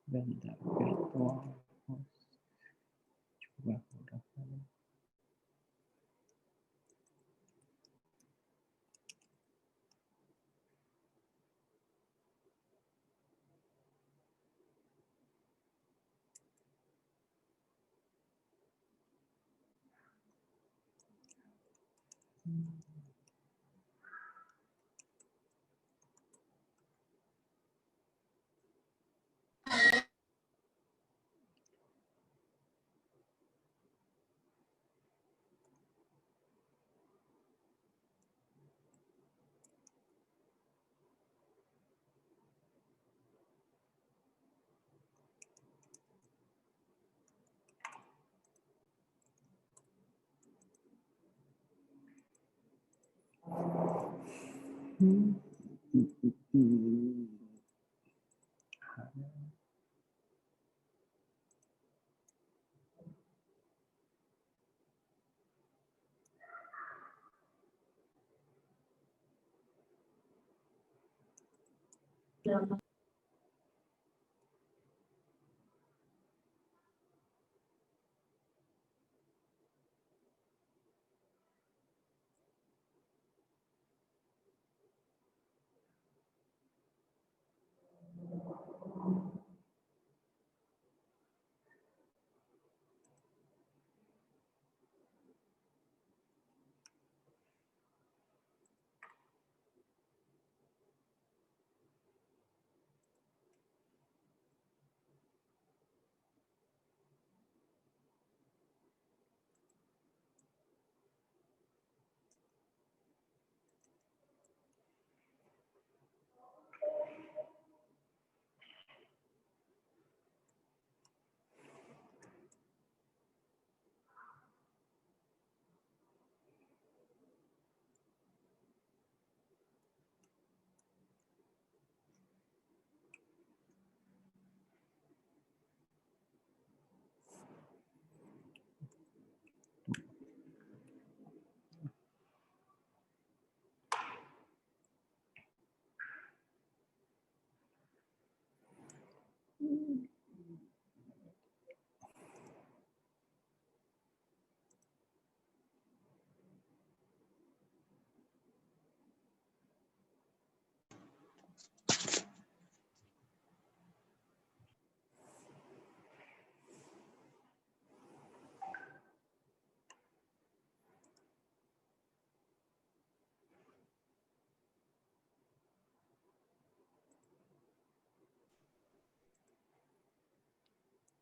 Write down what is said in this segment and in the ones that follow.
Bentar, virtual host. Coba udah.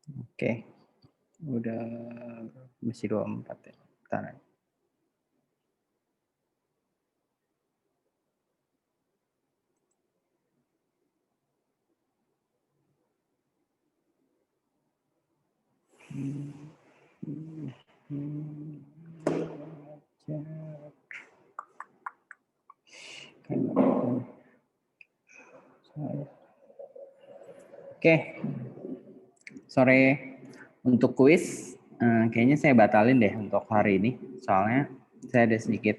Oke, udah masih 24 ya. Bentar. Oke, sore untuk kuis. Kayaknya saya batalin deh untuk hari ini, soalnya saya ada sedikit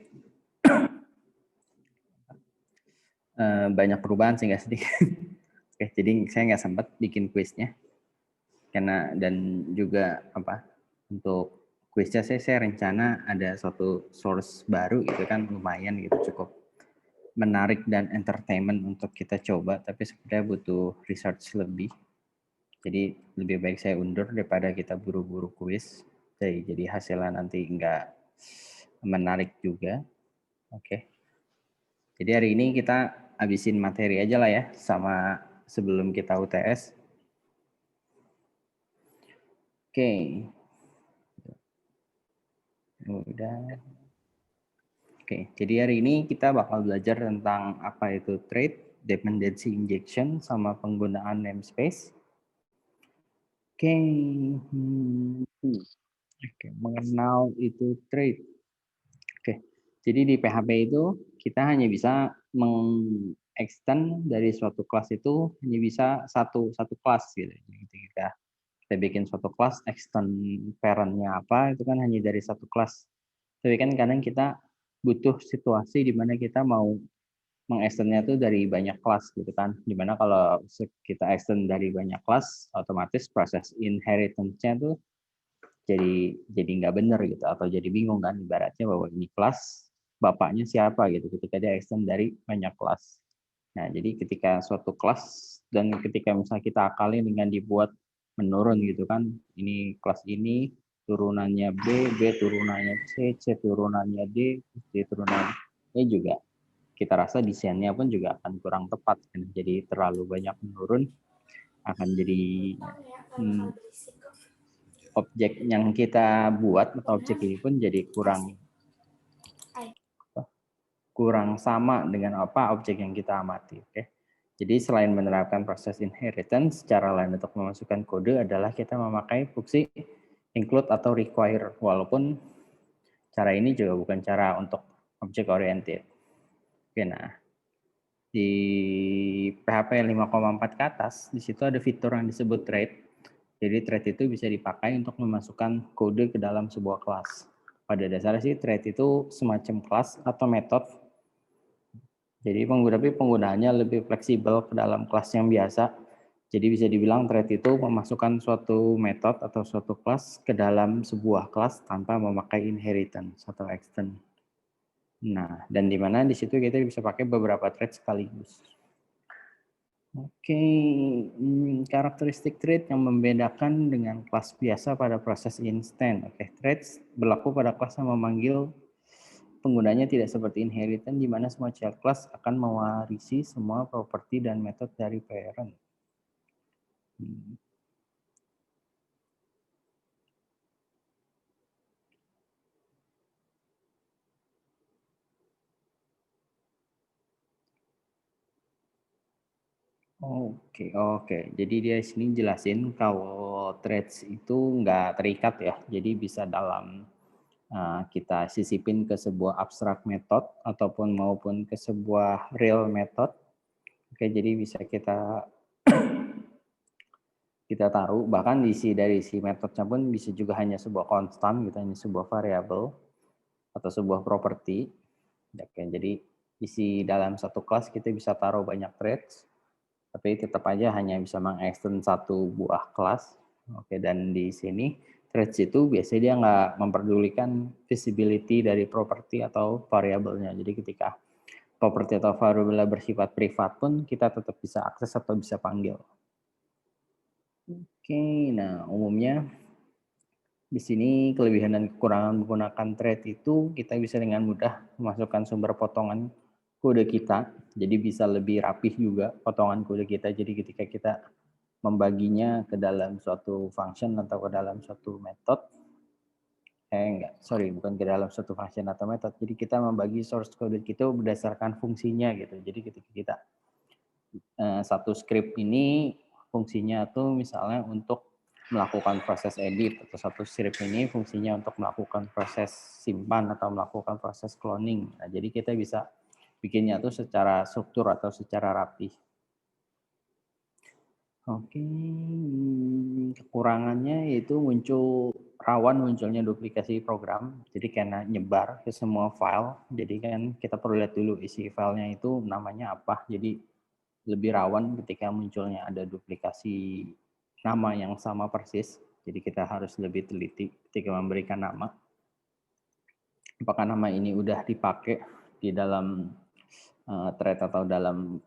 banyak perubahan sih, nggak sedikit. Oke, jadi saya nggak sempat bikin kuisnya karena, dan juga apa, untuk kuisnya saya rencana ada suatu source baru gitu kan, lumayan gitu, cukup menarik dan entertainment untuk kita coba, tapi sebenarnya butuh research lebih. Jadi lebih baik saya undur daripada kita buru-buru kuis. Jadi hasilnya nanti nggak menarik juga. Oke. Jadi hari ini kita habisin materi aja lah ya, sama sebelum kita UTS. Oke. Udah. Oke, jadi hari ini kita bakal belajar tentang apa itu trade, dependency injection, sama penggunaan namespace. Oke. Oke, mengenal itu trade. Oke, jadi di PHP itu kita hanya bisa mengextend dari suatu kelas itu hanya bisa satu kelas gitu. Jadi kita bikin suatu kelas, extend parent-nya apa itu kan hanya dari satu kelas. Tapi kan kadang kita butuh situasi di mana kita mau mengextendnya tuh dari banyak kelas gitu kan. Dimana kalau kita extend dari banyak kelas, otomatis proses inheritance-nya tuh jadi nggak benar gitu, atau jadi bingung kan, ibaratnya bahwa ini kelas bapaknya siapa gitu ketika dia extend dari banyak kelas. Nah, jadi ketika suatu kelas dan ketika misalnya kita akalin dengan dibuat menurun gitu kan, ini kelas ini turunannya B, B turunannya C, C turunannya D, D turunannya E juga. Kita rasa desainnya pun juga akan kurang tepat kan. Jadi terlalu banyak menurun akan jadi objek yang kita buat atau objek ini pun jadi kurang sama dengan apa objek yang kita amati. Oke. Jadi selain menerapkan proses inheritance, cara lain untuk memasukkan kode adalah kita memakai fungsi include atau require, walaupun cara ini juga bukan cara untuk object oriented. Oke, nah di PHP 5,4 ke atas, di situ ada fitur yang disebut thread. Jadi thread itu bisa dipakai untuk memasukkan kode ke dalam sebuah kelas. Pada dasarnya sih thread itu semacam kelas atau metode. Jadi penggunaannya lebih fleksibel ke dalam kelas yang biasa. Jadi bisa dibilang thread itu memasukkan suatu metode atau suatu kelas ke dalam sebuah kelas tanpa memakai inheritance atau extend. Nah, dan di mana di situ kita bisa pakai beberapa thread sekaligus. Oke, karakteristik thread yang membedakan dengan kelas biasa pada proses instant. Oke, threads berlaku pada kelas yang memanggil penggunanya tidak seperti inheritance, di mana semua child class akan mewarisi semua properti dan metode dari parent. Oke. Jadi dia sini jelasin kalau threads itu nggak terikat ya. Jadi bisa dalam kita sisipin ke sebuah abstrak method ataupun maupun ke sebuah real method. Oke, jadi bisa kita taruh, bahkan dari si metodenya pun bisa juga hanya sebuah konstan gitu, hanya sebuah variabel atau sebuah properti. Oke, jadi isi dalam satu kelas kita bisa taruh banyak threads, tapi tetap aja hanya bisa mengextend satu buah kelas. Oke, dan di sini threads itu biasanya dia nggak memperdulikan visibility dari properti atau variabelnya. Jadi ketika properti atau variabelnya bersifat privat pun kita tetap bisa akses atau bisa panggil. Oke, nah umumnya di sini kelebihan dan kekurangan menggunakan thread itu kita bisa dengan mudah memasukkan sumber potongan kode kita, jadi bisa lebih rapih juga potongan kode kita. Jadi ketika kita membaginya ke dalam suatu function atau ke dalam suatu metode, bukan ke dalam suatu function atau metode. Jadi kita membagi source code kita berdasarkan fungsinya gitu. Jadi ketika kita satu script ini fungsinya tuh misalnya untuk melakukan proses edit, atau satu script ini fungsinya untuk melakukan proses simpan atau melakukan proses cloning. Nah, jadi kita bisa bikinnya tuh secara struktur atau secara rapi. Oke, kekurangannya yaitu rawan munculnya duplikasi program. Jadi karena nyebar ke semua file, jadi kan kita perlu lihat dulu isi filenya itu namanya apa. Jadi lebih rawan ketika munculnya ada duplikasi nama yang sama persis. Jadi kita harus lebih teliti ketika memberikan nama. Apakah nama ini udah dipakai di dalam thread atau dalam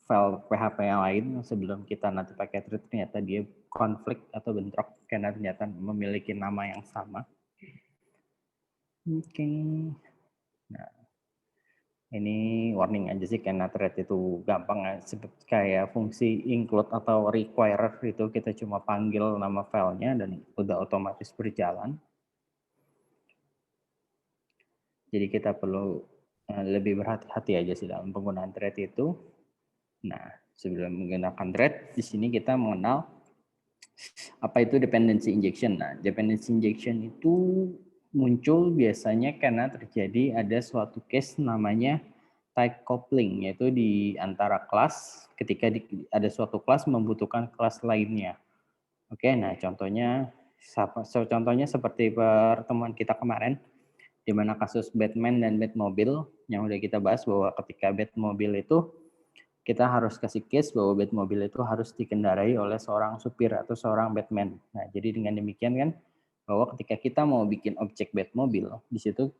file PHP yang lain sebelum kita nanti pakai thread, ternyata dia konflik atau bentrok karena ternyata memiliki nama yang sama. Oke. Nah, ini warning aja sih karena thread itu gampang seperti kayak fungsi include atau require itu kita cuma panggil nama filenya dan udah otomatis berjalan. Jadi kita perlu lebih berhati-hati aja sih dalam penggunaan thread itu. Nah, sebelum menggunakan thread, di sini kita mengenal apa itu dependency injection. Nah, dependency injection itu muncul biasanya karena terjadi ada suatu case namanya type coupling, yaitu di antara kelas ketika ada suatu kelas membutuhkan kelas lainnya. Oke, nah contohnya seperti pertemuan kita kemarin, di mana kasus Batman dan Batmobile. yang udah kita bahas bahwa ketika Batmobile itu kita harus kasih case bahwa Batmobile itu harus dikendarai oleh seorang supir atau seorang Batman. Nah, jadi dengan demikian kan bahwa ketika kita mau bikin objek Batmobile, di situ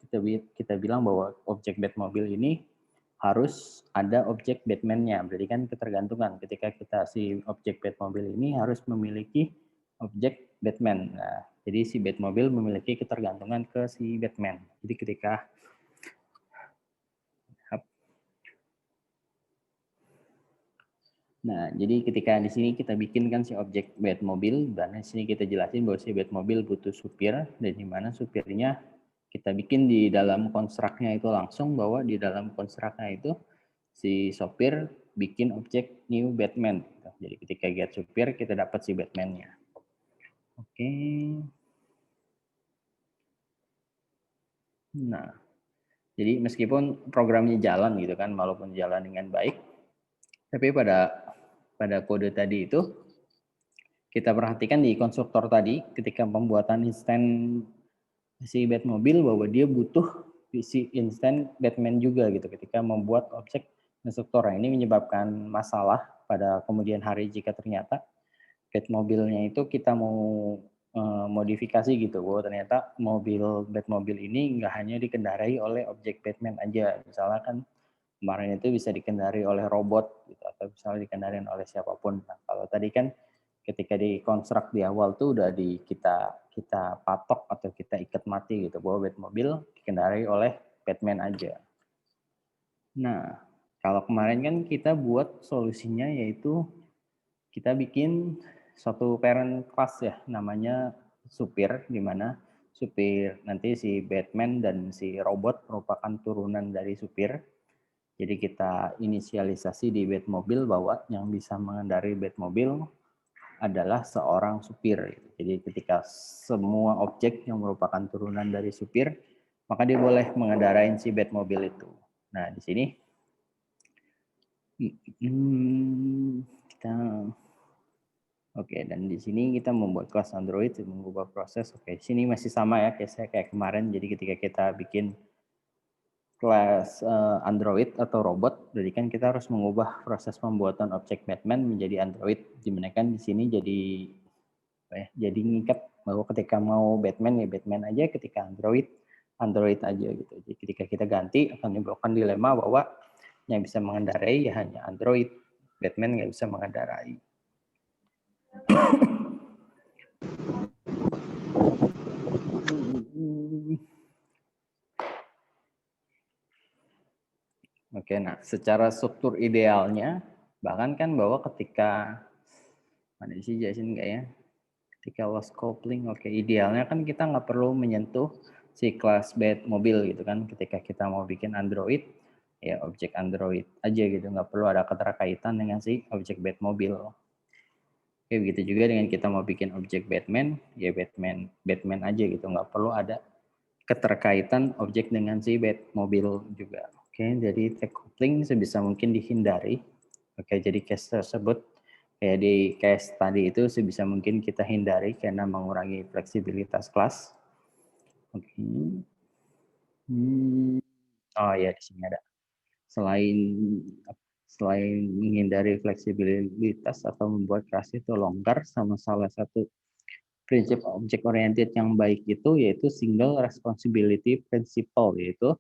kita bilang bahwa objek Batmobile ini harus ada objek Batman-nya. Berarti kan ketergantungan ketika kita si objek Batmobile ini harus memiliki objek Batman. Nah, jadi si Batmobile memiliki ketergantungan ke si Batman. Jadi ketika Nah, jadi ketika di sini kita bikin kan si objek Batmobile, dan di sini kita jelasin bahwa si Batmobile butuh supir, dan di mana supirnya kita bikin di dalam konstruknya itu langsung, bahwa di dalam konstruknya itu si sopir bikin objek new Batman. Jadi ketika get supir, kita dapat si Batman-nya. Oke. Nah, jadi meskipun programnya jalan gitu kan, walaupun jalan dengan baik, tapi pada kode tadi itu kita perhatikan di konstruktor tadi ketika pembuatan instan si Batmobile bahwa dia butuh si instan Batman juga gitu ketika membuat objek konstruktor. Ini menyebabkan masalah pada kemudian hari jika ternyata Batmobile-nya itu kita mau modifikasi gitu bahwa ternyata Batmobile ini nggak hanya dikendarai oleh objek Batman aja. Misalnya kan kemarin itu bisa dikendarai oleh robot gitu, atau misalnya dikendarai oleh siapapun. Nah, kalau tadi kan ketika dikonstruk di awal tuh udah kita patok atau kita ikat mati gitu bahwa Batmobile dikendarai oleh Batman aja. Nah, kalau kemarin kan kita buat solusinya yaitu kita bikin suatu parent class ya, namanya supir, di mana supir nanti si Batman dan si robot merupakan turunan dari supir. Jadi kita inisialisasi di Batmobile bahwa yang bisa mengendarai Batmobile adalah seorang supir. Jadi ketika semua objek yang merupakan turunan dari supir, maka dia boleh mengendarai si Batmobile itu. Nah, di sini kita dan di sini kita membuat kelas Android mengubah proses. Sini masih sama ya kayak kemarin. Jadi ketika kita bikin kelas Android atau robot, jadi kan kita harus mengubah proses pembuatan objek Batman menjadi Android. Dimana kan di sini jadi ngikat bahwa ketika mau Batman ya Batman aja, ketika Android aja gitu. Jadi ketika kita ganti akan menimbulkan dilema bahwa yang bisa mengendarai ya hanya Android, Batman nggak bisa mengendarai. Oke, nah secara struktur idealnya, bahkan kan bahwa ketika, mana sih Jason nggak ya? Ketika loss coupling, idealnya kan kita nggak perlu menyentuh si kelas Batmobile gitu kan. Ketika kita mau bikin Android, ya objek Android aja gitu, nggak perlu ada keterkaitan dengan si objek Batmobile. Oke, begitu juga dengan kita mau bikin objek Batman, ya Batman aja gitu, nggak perlu ada keterkaitan objek dengan si Batmobile juga. Oke, jadi decoupling sebisa mungkin dihindari. Oke, jadi case tersebut kayak di case tadi itu sebisa mungkin kita hindari karena mengurangi fleksibilitas kelas. Oke. Oh ya, di sini ada. Selain menghindari fleksibilitas atau membuat kelas itu longgar, sama salah satu prinsip object oriented yang baik itu yaitu single responsibility principle, yaitu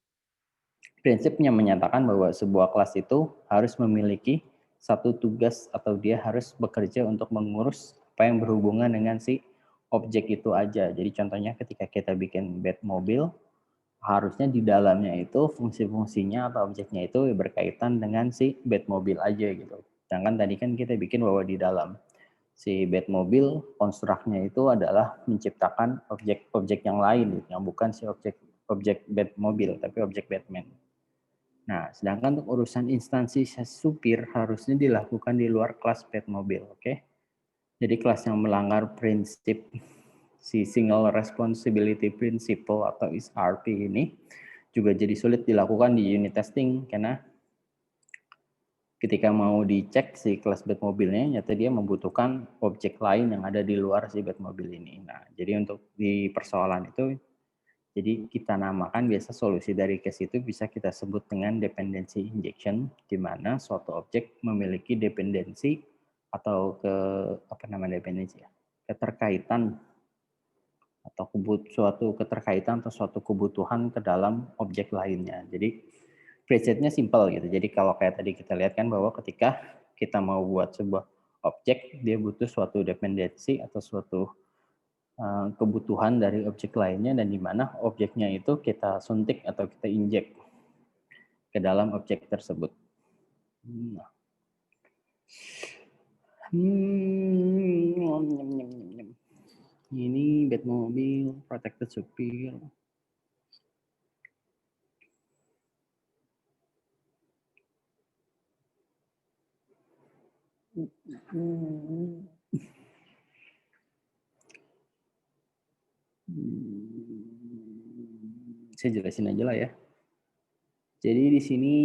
prinsipnya menyatakan bahwa sebuah kelas itu harus memiliki satu tugas atau dia harus bekerja untuk mengurus apa yang berhubungan dengan si objek itu aja. Jadi contohnya ketika kita bikin Batmobile, harusnya di dalamnya itu fungsi-fungsinya atau objeknya itu berkaitan dengan si Batmobile aja gitu. Sedangkan tadi kan kita bikin bahwa di dalam si Batmobile konstruknya itu adalah menciptakan objek-objek yang lain gitu, yang bukan si objek Batmobile tapi objek Batman. Nah, sedangkan untuk urusan instansi supir harusnya dilakukan di luar kelas Batmobile, oke? Jadi kelas yang melanggar prinsip si Single Responsibility Principle atau SRP ini juga jadi sulit dilakukan di unit testing karena ketika mau dicek si kelas Batmobile-nya, nyata dia membutuhkan objek lain yang ada di luar si Batmobile ini. Nah, jadi untuk di persoalan itu Jadi kita namakan biasa solusi dari case itu bisa kita sebut dengan dependency injection, di mana suatu objek memiliki dependensi atau dependensi ya, keterkaitan atau suatu keterkaitan atau suatu kebutuhan ke dalam objek lainnya. Jadi presetnya simple gitu. Jadi kalau kayak tadi kita lihat kan bahwa ketika kita mau buat sebuah objek, dia butuh suatu dependensi atau suatu kebutuhan dari objek lainnya, dan di mana objeknya itu kita suntik atau kita injek ke dalam objek tersebut. Ini Batmobile, protected supir. Saya jelasin aja lah ya. Jadi di sini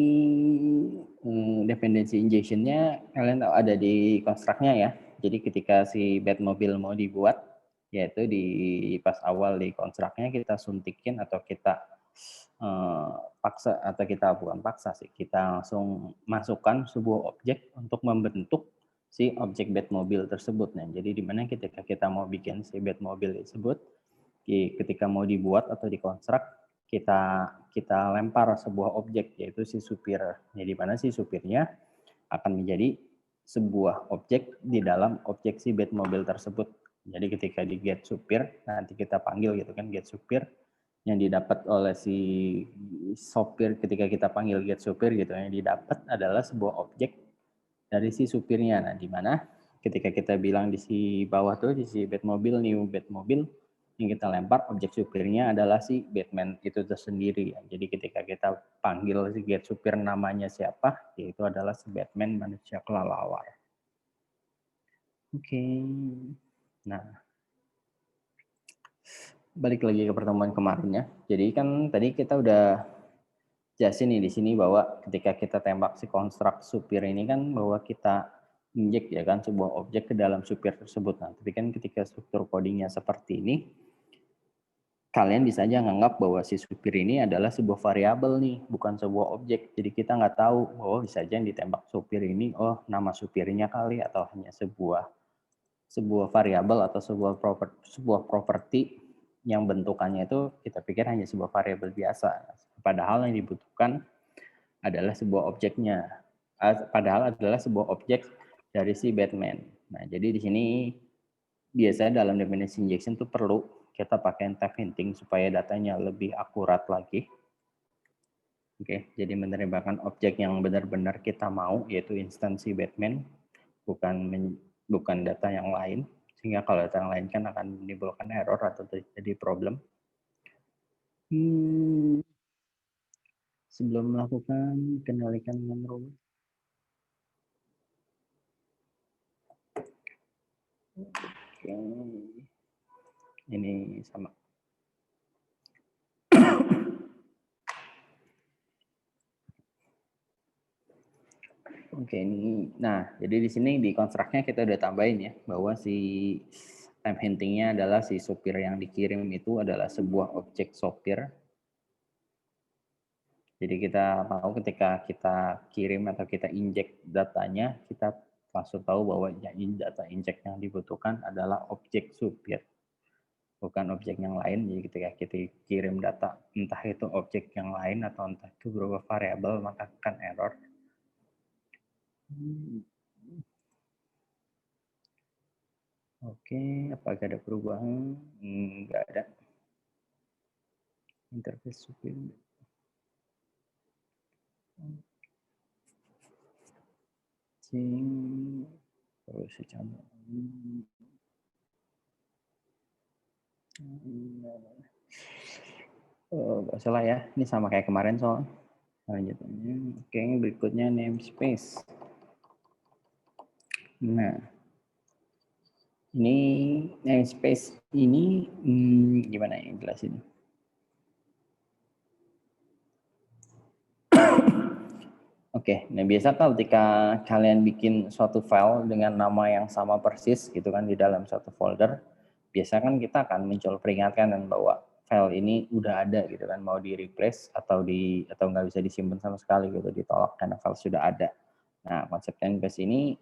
dependency injection-nya kalian tahu ada di konstruknya ya. Jadi ketika si Batmobile mau dibuat, yaitu di pas awal di konstruknya kita suntikin atau kita paksa, atau kita bukan paksa sih, kita langsung masukkan sebuah objek untuk membentuk si objek Batmobile tersebut. Nah, jadi di mana ketika kita mau bikin si Batmobile tersebut, ketika mau dibuat atau dikonstruk, kita lempar sebuah objek, yaitu si supir. Jadi mana si supirnya akan menjadi sebuah objek di dalam objek si Batmobile tersebut. Jadi ketika di get supir, nanti kita panggil gitu kan get supir, yang didapat oleh si sopir ketika kita panggil get supir gitu, yang didapat adalah sebuah objek dari si supirnya. Nah, di mana ketika kita bilang di si bawah tuh di si Batmobile, new Batmobile, yang kita lempar objek supirnya adalah si Batman itu tersendiri. Jadi ketika kita panggil si get supir namanya siapa, yaitu adalah si Batman, manusia kelelawar. Oke. Nah, balik lagi ke pertemuan kemarin ya. Jadi kan tadi kita udah jelasin nih di sini bahwa ketika kita tembak si konstruk supir ini kan bahwa kita injek ya kan sebuah objek ke dalam supir tersebut. Nah, tapi kan ketika struktur codingnya seperti ini, kalian bisa aja nganggap bahwa si supir ini adalah sebuah variabel nih, bukan sebuah objek. Jadi kita nggak tahu bahwa bisa aja yang ditembak supir ini, oh nama supirnya kali, atau hanya sebuah variabel atau sebuah properti yang bentukannya itu kita pikir hanya sebuah variabel biasa. Padahal yang dibutuhkan adalah sebuah objeknya. Padahal adalah sebuah objek dari si Batman. Nah, jadi di sini biasanya dalam dependency injection itu perlu kita pakai type hinting supaya datanya lebih akurat lagi. Oke, jadi menerjemahkan objek yang benar-benar kita mau, yaitu instansi Batman, bukan data yang lain. Sehingga kalau data yang lain kan akan menimbulkan error atau terjadi problem. Sebelum melakukan, kendalikan dengan robot. Oke. Ini sama. Oke, ini. Nah, jadi di sini di konstruknya kita udah tambahin ya bahwa si time hintingnya adalah si sopir yang dikirim itu adalah sebuah objek sopir. Jadi kita tahu ketika kita kirim atau kita injek datanya, kita langsung tahu bahwa data injek yang dibutuhkan adalah objek supir, bukan objek yang lain. Jadi ketika kita kirim data, entah itu objek yang lain atau entah itu berupa variabel, maka akan error. Oke, apakah ada perubahan? Enggak ada. Interface supir. Terus secara nggak salah ya, ini sama kayak kemarin soal lanjutannya. Oke, berikutnya namespace. Nah, ini namespace ini gimana ya jelasin? Oke, nah biasa kalau ketika kalian bikin suatu file dengan nama yang sama persis gitu kan di dalam suatu folder, biasa kan kita akan muncul peringatan bahwa file ini udah ada gitu kan, mau di replace atau nggak bisa disimpan sama sekali gitu, ditolak karena file sudah ada. Nah, konsep Canvas ini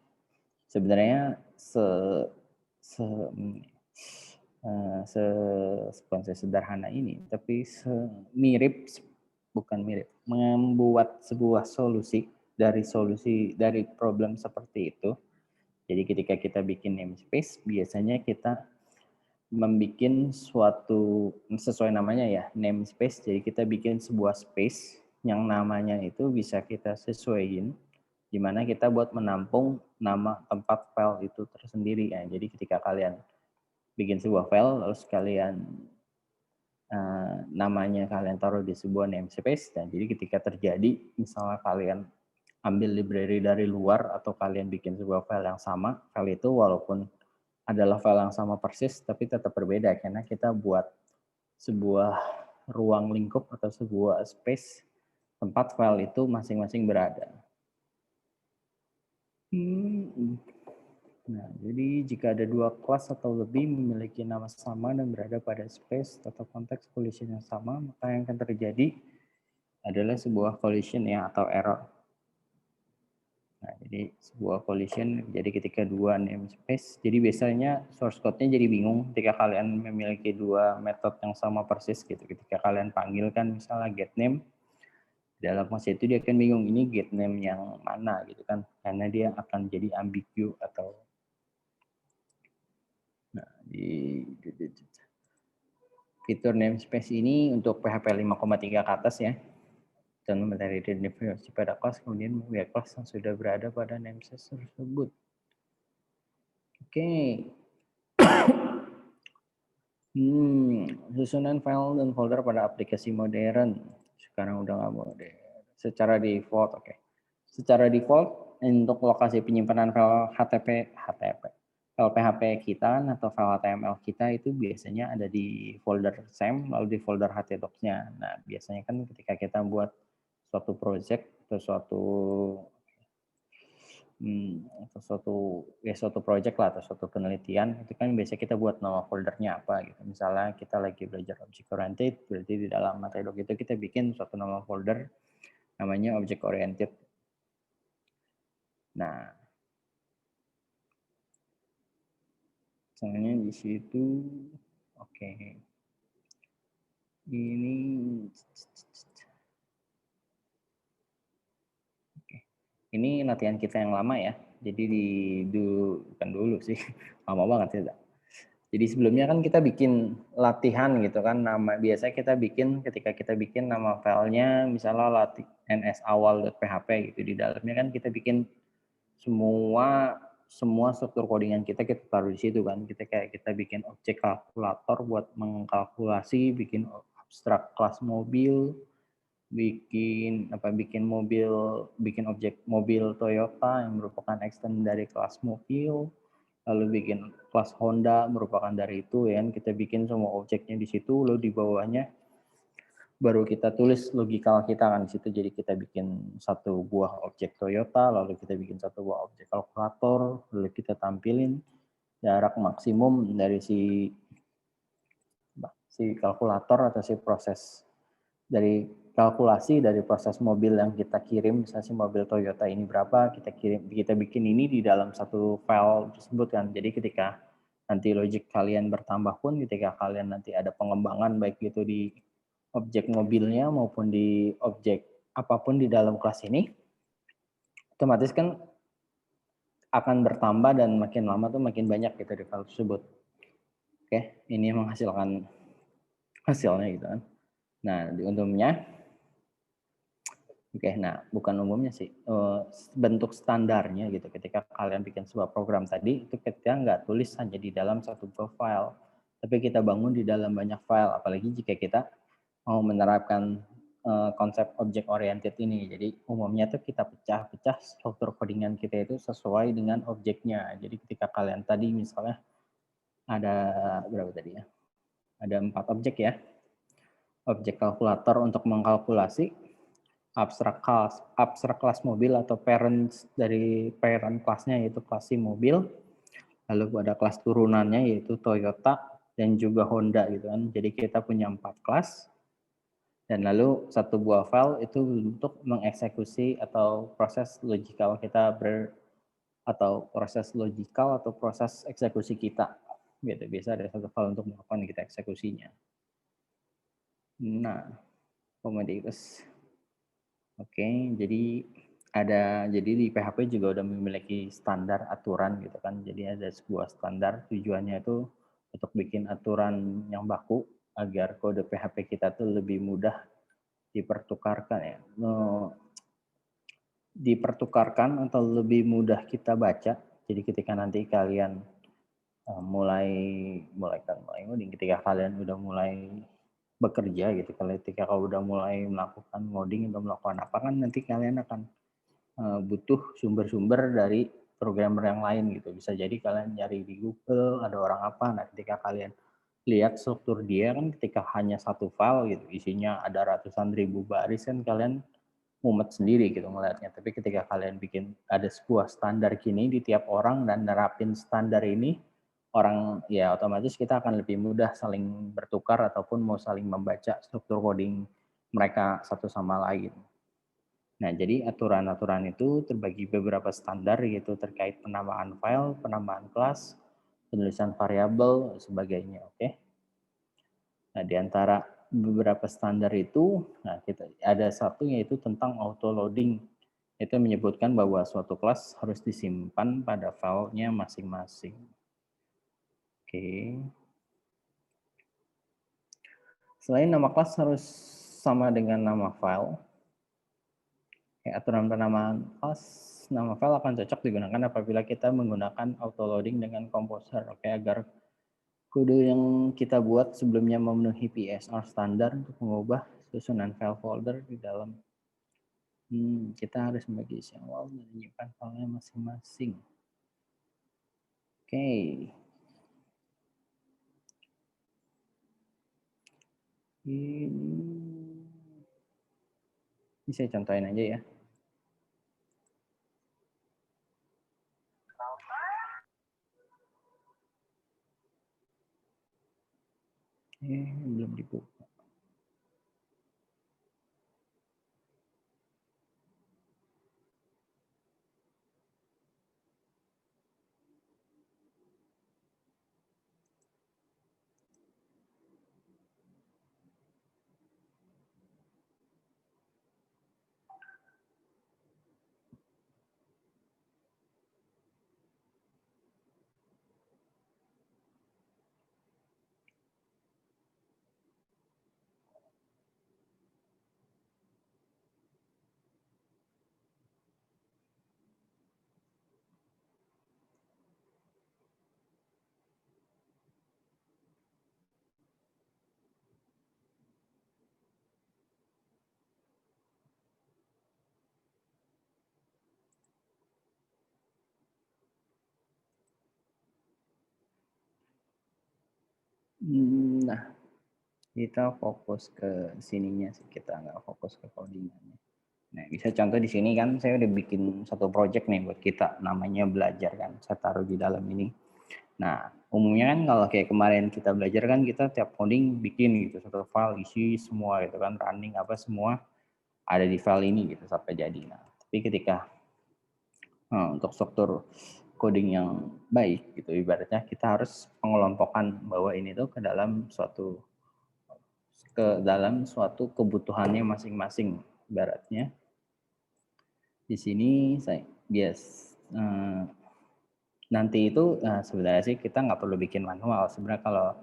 sebenarnya bukan sesederhana ini, tapi bukan mirip, membuat sebuah solusi dari problem seperti itu. Jadi ketika kita bikin namespace, biasanya kita membuat suatu, sesuai namanya ya, namespace. Jadi kita bikin sebuah space yang namanya itu bisa kita sesuaiin, di mana kita buat menampung nama tempat file itu tersendiri ya. Jadi ketika kalian bikin sebuah file, lalu sekalian namanya kalian taruh di sebuah namespace, dan jadi ketika terjadi, misalnya kalian ambil library dari luar atau kalian bikin sebuah file yang sama, file itu walaupun adalah file yang sama persis, tapi tetap berbeda karena kita buat sebuah ruang lingkup atau sebuah space tempat file itu masing-masing berada. Nah, jadi jika ada dua kelas atau lebih memiliki nama sama dan berada pada space atau konteks collision yang sama, maka yang akan terjadi adalah sebuah collision ya, atau error. Nah, jadi sebuah collision jadi ketika dua namespace. Jadi biasanya source code-nya jadi bingung ketika kalian memiliki dua metode yang sama persis gitu. Ketika kalian panggil kan misalnya getName, dalam fungsi itu dia akan bingung ini getName yang mana gitu kan, karena dia akan jadi ambigu atau di fitur namespace ini untuk PHP 5,3 ke atas ya, dan materi definisi pada kelas, kemudian membiak kelas yang sudah berada pada namespace tersebut. Oke. Susunan file dan folder pada aplikasi modern. Sekarang udah nggak modern. Secara default, oke. Secara default, untuk lokasi penyimpanan file file PHP kita atau file HTML kita itu biasanya ada di folder SAM, lalu di folder htdocs-nya. Nah, biasanya kan ketika kita buat suatu project atau suatu project lah atau suatu penelitian, itu kan biasanya kita buat nama foldernya apa gitu. Misalnya kita lagi belajar object oriented, berarti di dalam materi doc itu kita bikin suatu nama folder namanya object oriented. Nah, misalnya di situ, oke. Ini latihan kita yang lama ya. Jadi bukan dulu sih, lama banget ya. Jadi sebelumnya kan kita bikin latihan gitu kan, biasanya kita bikin ketika kita bikin nama filenya misalnya nsawal.php gitu, di dalamnya kan kita bikin semua struktur codingan kita taruh di situ kan. Kita bikin objek kalkulator buat mengkalkulasi, bikin abstrak kelas mobil, bikin objek mobil Toyota yang merupakan extend dari kelas mobil, lalu bikin kelas Honda merupakan dari itu ya, kita bikin semua objeknya di situ, lalu di bawahnya baru kita tulis logikal kita kan di situ. Jadi kita bikin satu buah objek Toyota, lalu kita bikin satu buah objek kalkulator, lalu kita tampilin jarak maksimum dari si kalkulator atau si proses dari kalkulasi dari proses mobil yang kita kirim, misalnya si mobil Toyota ini berapa, kita bikin ini di dalam satu file tersebut kan. Jadi ketika nanti logic kalian bertambah pun, ketika kalian nanti ada pengembangan baik itu di objek mobilnya maupun di objek apapun di dalam kelas ini, otomatis kan akan bertambah dan makin lama tuh makin banyak gitu di file tersebut. Oke, ini menghasilkan hasilnya gitu kan. Nah, di umumnya, bukan umumnya sih, bentuk standarnya gitu. Ketika kalian bikin sebuah program tadi, itu kita nggak tulis hanya di dalam satu file, tapi kita bangun di dalam banyak file. Apalagi jika kita mau menerapkan konsep object oriented ini. Jadi umumnya tuh kita pecah-pecah struktur codingan kita itu sesuai dengan objeknya. Jadi ketika kalian tadi misalnya ada berapa tadi ya? Ada 4 objek ya. Objek kalkulator untuk mengkalkulasi, abstrak kelas mobil atau parent kelasnya yaitu kelas si mobil, lalu ada kelas turunannya yaitu Toyota, dan juga Honda gitu kan. Jadi kita punya 4 kelas dan lalu satu buah file itu untuk mengeksekusi atau proses logikal kita atau proses logikal atau proses eksekusi kita gitu. Biasa ada satu file untuk melakukan kita eksekusinya. Nah, komoditas. Oke, jadi di PHP juga udah memiliki standar aturan gitu kan. Jadi ada sebuah standar, tujuannya itu untuk bikin aturan yang baku agar kode PHP kita tuh lebih mudah dipertukarkan ya. Dipertukarkan atau lebih mudah kita baca. Jadi ketika nanti kalian mulai ngoding, ketika kalian udah mulai bekerja gitu, ketika kau udah mulai melakukan ngoding atau melakukan apa kan nanti kalian akan butuh sumber-sumber dari programmer yang lain gitu. Bisa jadi kalian nyari di Google, ada orang apa, nah ketika kalian lihat struktur dia kan ketika hanya satu file gitu, isinya ada ratusan ribu baris kan kalian mumet sendiri gitu ngelihatnya. Tapi ketika kalian bikin ada sebuah standar gini di tiap orang dan nerapin standar ini, orang ya otomatis kita akan lebih mudah saling bertukar ataupun mau saling membaca struktur coding mereka satu sama lain. Nah, jadi aturan-aturan itu terbagi beberapa standar yaitu terkait penamaan file, penamaan kelas, penulisan variabel, sebagainya. Oke. Nah, di antara beberapa standar itu, nah kita ada satu yaitu tentang auto loading. Itu menyebutkan bahwa suatu kelas harus disimpan pada filenya masing-masing. Oke. Selain nama kelas harus sama dengan nama file, aturan penamaan kelas nama file akan cocok digunakan apabila kita menggunakan auto loading dengan Composer. Oke, agar kode yang kita buat sebelumnya memenuhi PSR standar untuk mengubah susunan file folder di dalam. Kita harus membagi isi awal dan menyimpan filenya masing-masing. Oke. Ini saya contohin aja ya. Belum dibuka. Nah, kita fokus ke sininya sih, kita nggak fokus ke codingannya. Nah, bisa contoh di sini kan saya udah bikin satu project nih buat kita, namanya belajar kan, saya taruh di dalam ini. Nah, umumnya kan kalau kayak kemarin kita belajar kan kita tiap coding bikin gitu, satu file isi semua gitu kan, running apa semua ada di file ini gitu sampai jadi. Nah, tapi ketika untuk struktur coding yang baik gitu, ibaratnya kita harus pengelompokan bahwa ini tuh ke dalam suatu kebutuhannya masing-masing. Ibaratnya di sini saya nanti itu sebenarnya sih kita nggak perlu bikin manual. Sebenarnya kalau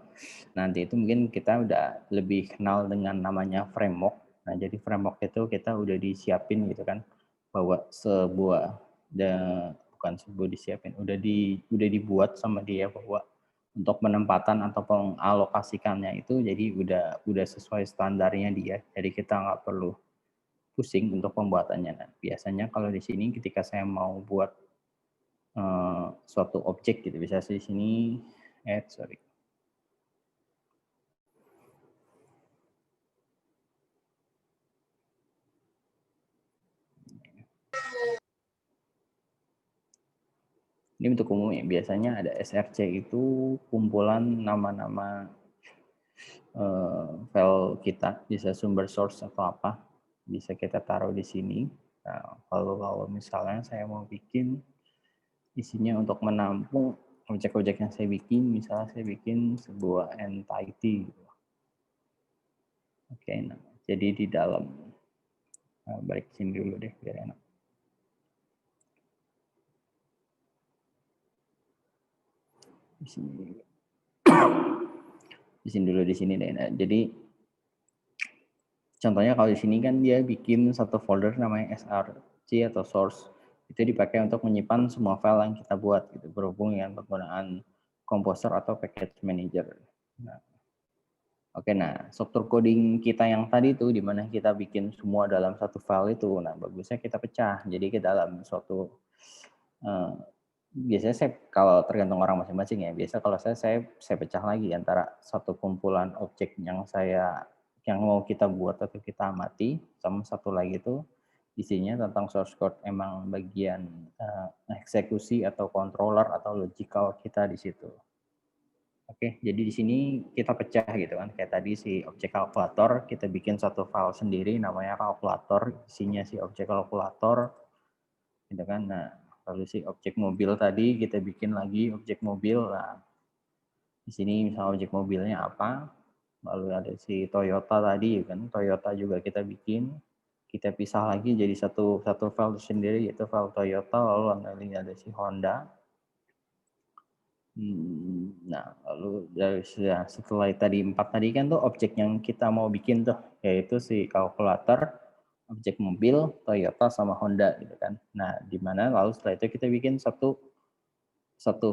nanti itu mungkin kita udah lebih kenal dengan namanya framework. Nah, jadi framework itu kita udah disiapin gitu kan, bahwa bukan sebuah disiapin, udah dibuat sama dia bahwa untuk penempatan atau pengalokasikannya itu jadi udah sesuai standarnya dia. Jadi kita nggak perlu pusing untuk pembuatannya. Nah, biasanya kalau di sini ketika saya mau buat suatu objek gitu, bisa di sini sorry. Ini bentuk umum ya. Biasanya ada src itu kumpulan nama-nama file kita, bisa sumber source atau apa, bisa kita taruh di sini. Nah, kalau misalnya saya mau bikin isinya untuk menampung objek-objek yang saya bikin, misalnya saya bikin sebuah entity. Oke, nah, jadi di dalam, balik sini dulu deh biar enak. Di sini, dulu di sini deh. Nah, jadi contohnya kalau di sini kan dia bikin satu folder namanya src atau source, itu dipakai untuk menyimpan semua file yang kita buat gitu, berhubung dengan penggunaan Composer atau Package Manager. Nah, oke, nah struktur coding kita yang tadi itu di mana kita bikin semua dalam satu file itu, nah bagusnya kita pecah. Jadi ke dalam suatu biasanya saya kalau tergantung orang masing-masing ya. Biasa kalau saya pecah lagi antara satu kumpulan objek yang mau kita buat atau kita amati, sama satu lagi itu isinya tentang source code, emang bagian eksekusi atau controller atau logical kita di situ. Oke, jadi di sini kita pecah gitu kan. Kayak tadi si objek kalkulator, kita bikin satu file sendiri namanya kalkulator, isinya si objek kalkulator gitu kan. Nah, lalu si objek mobil tadi kita bikin lagi objek mobil. Nah, di sini misalnya objek mobilnya apa? Lalu ada si Toyota tadi kan, Toyota juga kita bikin. Kita pisah lagi jadi satu file sendiri yaitu file Toyota, lalu ada si Honda. Nah, lalu setelah tadi 4 tadi kan tuh objek yang kita mau bikin tuh, yaitu si kalkulator, objek mobil, Toyota sama Honda gitu kan. Nah, di mana lalu setelah itu kita bikin satu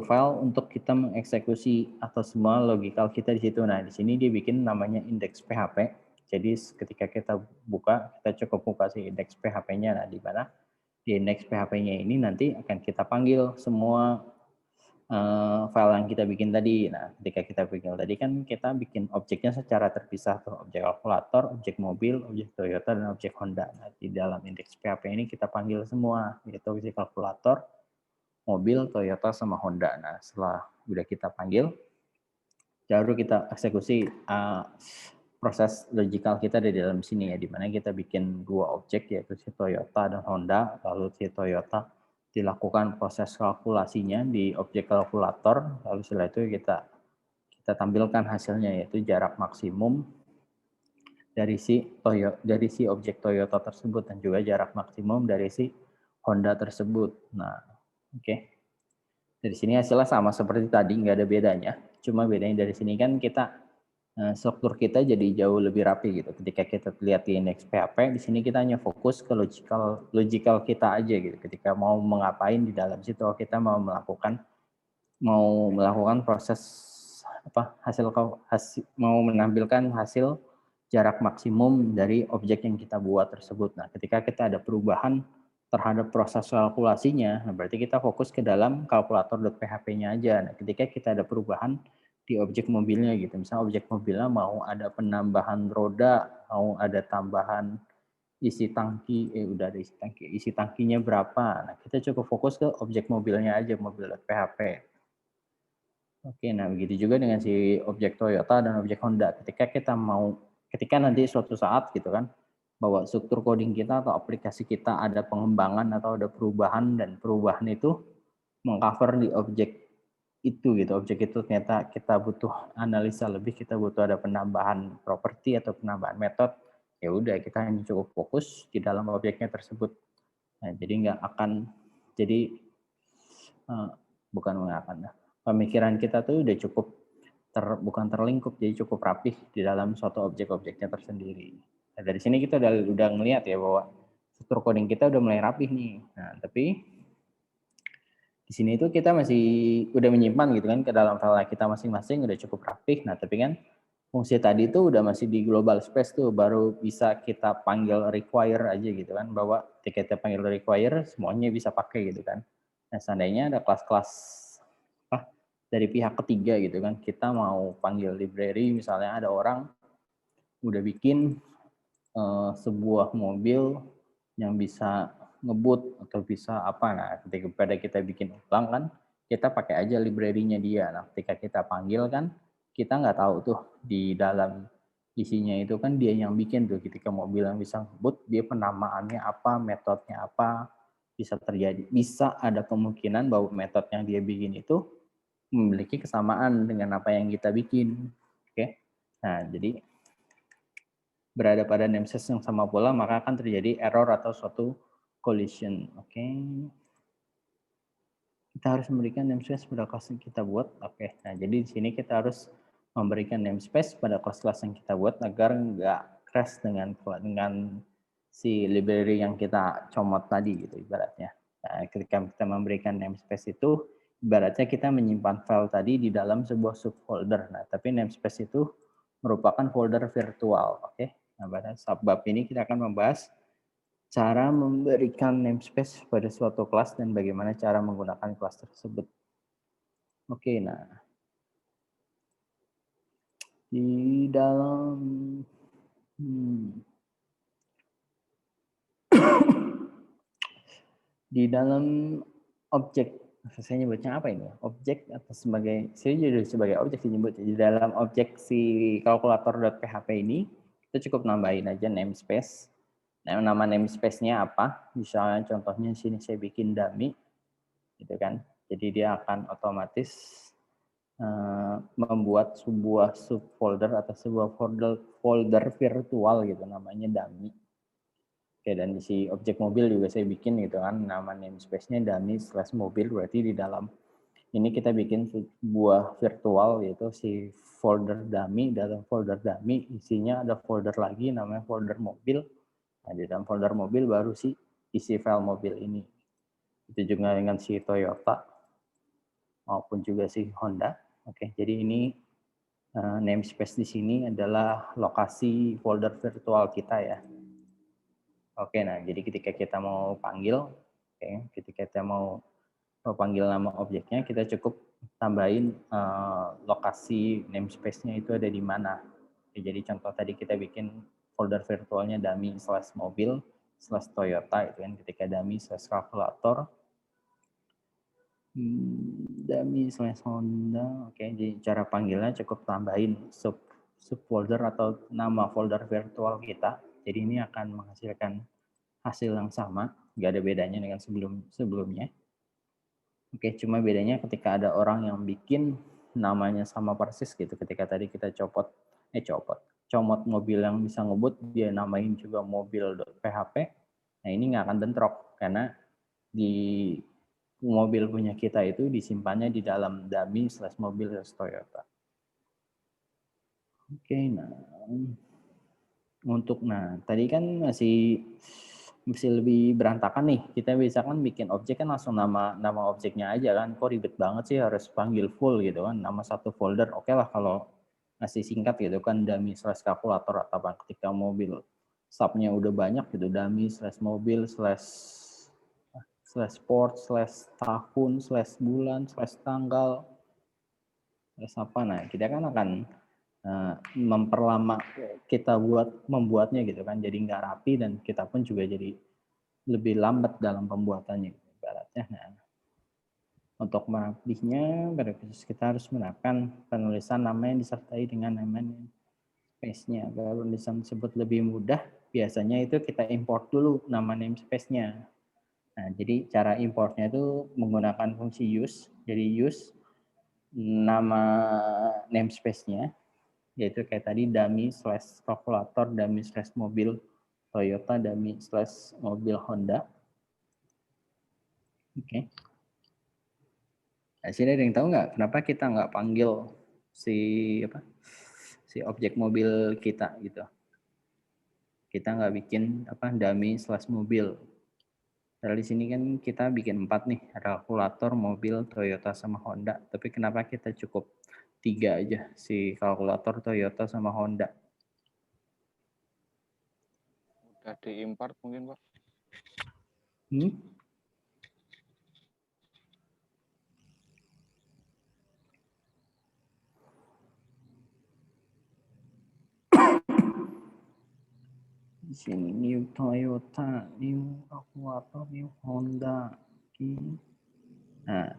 file untuk kita mengeksekusi atau semua logikal kita di situ. Nah, di sini dia bikin namanya index PHP. Jadi ketika kita buka, kita cukup buka si index PHP-nya. Nah, di mana di index PHP-nya ini nanti akan kita panggil semua file yang kita bikin tadi. Nah, ketika kita bikin tadi kan kita bikin objeknya secara terpisah tuh, objek kalkulator, objek mobil, objek Toyota, dan objek Honda. Nah, di dalam indeks PHP ini kita panggil semua, yaitu objek kalkulator, mobil, Toyota, sama Honda. Nah, setelah udah kita panggil, baru kita eksekusi proses logical kita di dalam sini ya, di mana kita bikin dua objek yaitu si Toyota dan Honda, lalu si Toyota dilakukan proses kalkulasinya di objek kalkulator, lalu setelah itu kita tampilkan hasilnya yaitu jarak maksimum dari si objek Toyota tersebut dan juga jarak maksimum dari si Honda tersebut. Nah, oke. Dari sini hasilnya sama seperti tadi, nggak ada bedanya. Cuma bedanya dari sini kan kita struktur kita jadi jauh lebih rapi gitu. Ketika kita lihat di indeks PHP, di sini kita hanya fokus ke logical kita aja gitu. Ketika mau mengapain di dalam situ, kita mau melakukan proses mau menampilkan hasil jarak maksimum dari objek yang kita buat tersebut. Nah, ketika kita ada perubahan terhadap proses kalkulasinya, nah berarti kita fokus ke dalam kalkulator.php-nya aja. Nah, ketika kita ada perubahan di objek mobilnya gitu. Misalnya objek mobilnya mau ada penambahan roda, mau ada tambahan isi tangki, udah ada isi tangkinya berapa. Nah, kita cukup fokus ke objek mobilnya aja, mobil.php. Oke, nah begitu juga dengan si objek Toyota dan objek Honda. Ketika nanti suatu saat gitu kan, bahwa struktur coding kita atau aplikasi kita ada pengembangan atau ada perubahan, dan perubahan itu mengcover di objek itu gitu. Objek itu ternyata kita butuh analisa lebih, kita butuh ada penambahan properti atau penambahan metode, ya udah kita hanya cukup fokus di dalam objeknya tersebut. Nah, jadi nggak akan pemikiran kita tuh udah cukup bukan terlingkup, jadi cukup rapih di dalam suatu objek-objeknya tersendiri. Nah, dari sini kita udah ngelihat ya bahwa struktur coding kita udah mulai rapih nih. Nah, tapi di sini itu kita masih udah menyimpan gitu kan ke dalam file kita masing-masing udah cukup rapih. Nah, tapi kan fungsi tadi itu udah masih di global space tuh, baru bisa kita panggil require aja gitu kan, bahwa ketika kita panggil require semuanya bisa pakai gitu kan. Nah, seandainya ada kelas-kelas dari pihak ketiga gitu kan, kita mau panggil library, misalnya ada orang udah bikin sebuah mobil yang bisa ngebut atau bisa apa, nah ketika pada kita bikin ulang kan, kita pakai aja library-nya dia. Nah, ketika kita panggil kan, kita nggak tahu tuh di dalam isinya itu kan dia yang bikin tuh. Ketika mobil yang bisa ngebut, dia penamaannya apa, metodenya apa, bisa terjadi. Bisa ada kemungkinan bahwa metode yang dia bikin itu memiliki kesamaan dengan apa yang kita bikin. Oke. Nah, jadi berada pada namespace yang sama pula, maka akan terjadi error atau suatu collision. Oke. Kita harus memberikan namespace pada kelas yang kita buat. Oke. Nah, jadi di sini kita harus memberikan namespace pada kelas-kelas yang kita buat agar nggak crash dengan si library yang kita comot tadi gitu ibaratnya. Nah, ketika kita memberikan namespace itu ibaratnya kita menyimpan file tadi di dalam sebuah subfolder. Nah, tapi namespace itu merupakan folder virtual. Oke. Nah, pada subbab ini kita akan membahas cara memberikan namespace pada suatu kelas dan bagaimana cara menggunakan kelas tersebut. Oke, nah di dalam di dalam objek, saya nyebutnya apa ini? Objek atau saya jadi sebagai objek disebut di dalam objek si kalkulator.php ini kita cukup nambahin aja namespace. Nah, nama namespace-nya apa? Misalnya contohnya sini saya bikin dummy, gitu kan? Jadi dia akan otomatis membuat sebuah subfolder atau sebuah folder virtual gitu namanya dummy. Oke, dan si objek mobil juga saya bikin gitu kan, nama namespace-nya dummy/mobil, berarti di dalam ini kita bikin sebuah virtual yaitu si folder dummy. Dalam folder dummy isinya ada folder lagi namanya folder mobil. Nah, di dalam folder mobil baru si isi file mobil ini. Itu juga dengan si Toyota maupun juga si Honda. Oke, jadi ini namespace di sini adalah lokasi folder virtual kita ya. Oke, nah jadi ketika kita mau panggil, ketika kita mau panggil nama objeknya, kita cukup tambahin lokasi namespace-nya itu ada di mana. Jadi contoh tadi kita bikin folder virtualnya dummy/mobil/Toyota itu kan, ketika dummy/kalkulator, dummy/Honda. Oke, jadi cara panggilnya cukup tambahin subfolder atau nama folder virtual kita. Jadi ini akan menghasilkan hasil yang sama, nggak ada bedanya dengan sebelumnya. Oke, cuma bedanya ketika ada orang yang bikin namanya sama persis gitu. Ketika tadi kita comot mobil yang bisa ngebut, dia namain juga mobil.php. Nah, ini nggak akan bentrok karena di mobil punya kita itu disimpannya di dalam dummy/mobil/Toyota. Oke, nah tadi kan masih lebih berantakan nih. Kita bisa kan bikin objek kan langsung nama objeknya aja kan. Kok ribet banget sih harus panggil full gitu kan. Nama satu folder oke lah kalau masih singkat gitu kan, dummy/kalkulator atau apa. Ketika mobil subnya udah banyak gitu, dummy/mobil/sport/tahun/bulan/tanggal apa. Nah, kita kan akan memperlama kita membuatnya gitu kan, jadi nggak rapi dan kita pun juga jadi lebih lambat dalam pembuatannya ibaratnya. Nah, untuk merapinya pada khusus kita harus menerapkan penulisan nama yang disertai dengan nama namespace-nya. Agar penulisan tersebut lebih mudah, biasanya itu kita import dulu nama namespace-nya. Nah, jadi cara importnya itu menggunakan fungsi use. Jadi use nama namespace-nya, yaitu kayak tadi dummy/kalkulator, dummy/mobil Toyota, dummy/mobil Honda. Oke. Nah, sini ada yang tahu nggak kenapa kita nggak panggil si objek mobil kita gitu? Kita nggak bikin dummy/mobil. Dari sini kan kita bikin 4 nih, ada kalkulator, mobil, Toyota, sama Honda. Tapi kenapa kita cukup 3 aja, si kalkulator, Toyota, sama Honda? Udah diimport mungkin, Pak. Di sini new Toyota, new kalkulator, new Honda. Nah,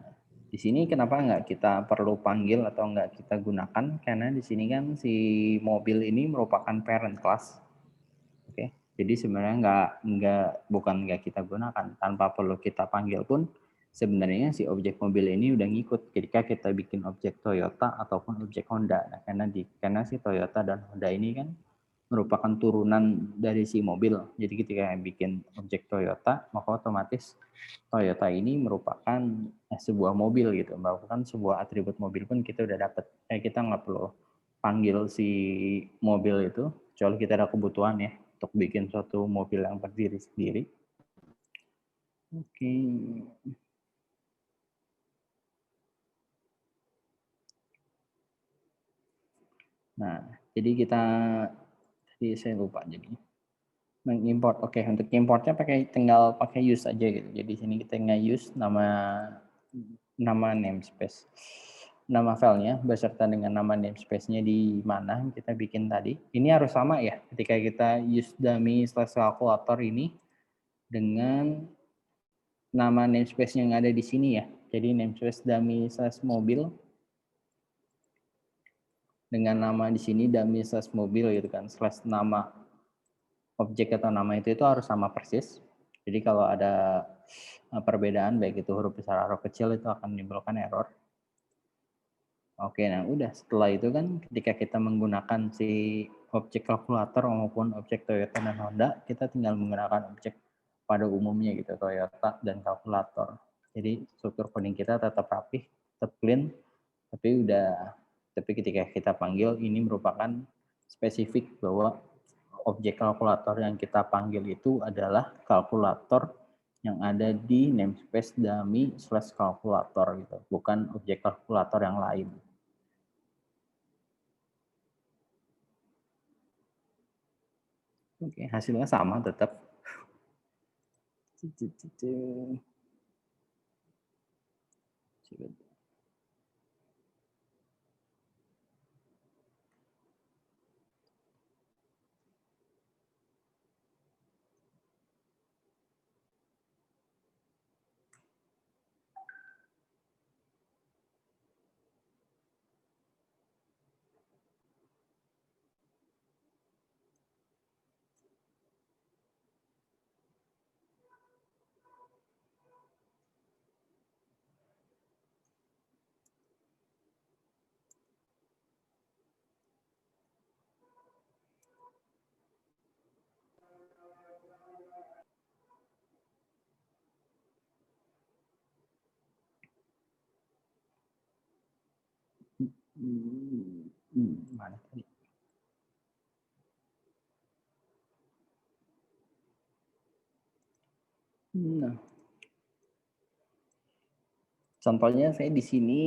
Di sini kenapa nggak kita perlu panggil atau nggak kita gunakan? Karena di sini kan si mobil ini merupakan parent class. Oke, jadi sebenarnya bukan nggak kita gunakan, tanpa perlu kita panggil pun sebenarnya si objek mobil ini udah ngikut ketika kita bikin objek Toyota ataupun objek Honda. Nah, karena si Toyota dan Honda ini kan merupakan turunan dari si mobil. Jadi ketika bikin objek Toyota, maka otomatis Toyota ini merupakan sebuah mobil gitu, merupakan sebuah atribut mobil pun kita udah dapat. Kita nggak perlu panggil si mobil itu, kecuali kita ada kebutuhan ya untuk bikin suatu mobil yang berdiri sendiri. Oke. Nah, jadi tadi saya lupa jadi mengimport. Oke, untuk importnya tinggal pakai use aja gitu. Jadi sini kita nge-use nama namespace. Nama filenya beserta dengan nama namespace-nya di mana kita bikin tadi. Ini harus sama ya ketika kita use dummy/calculator ini dengan nama namespace yang ada di sini ya. Jadi namespace dummy/mobil dengan nama di sini dummy/mobil gitu kan, slash nama objek atau nama itu harus sama persis. Jadi kalau ada perbedaan baik itu huruf besar atau kecil itu akan menimbulkan error. Oke, nah udah setelah itu kan ketika kita menggunakan si objek kalkulator maupun objek Toyota dan Honda, kita tinggal menggunakan objek pada umumnya gitu, Toyota dan kalkulator. Jadi struktur coding kita tetap rapih, tetap clean, tapi ketika kita panggil ini merupakan spesifik bahwa objek kalkulator yang kita panggil itu adalah kalkulator yang ada di namespace dummy/kalkulator gitu, bukan objek kalkulator yang lain. Oke, hasilnya sama tetap. Mana tadi? Nah, contohnya saya di sini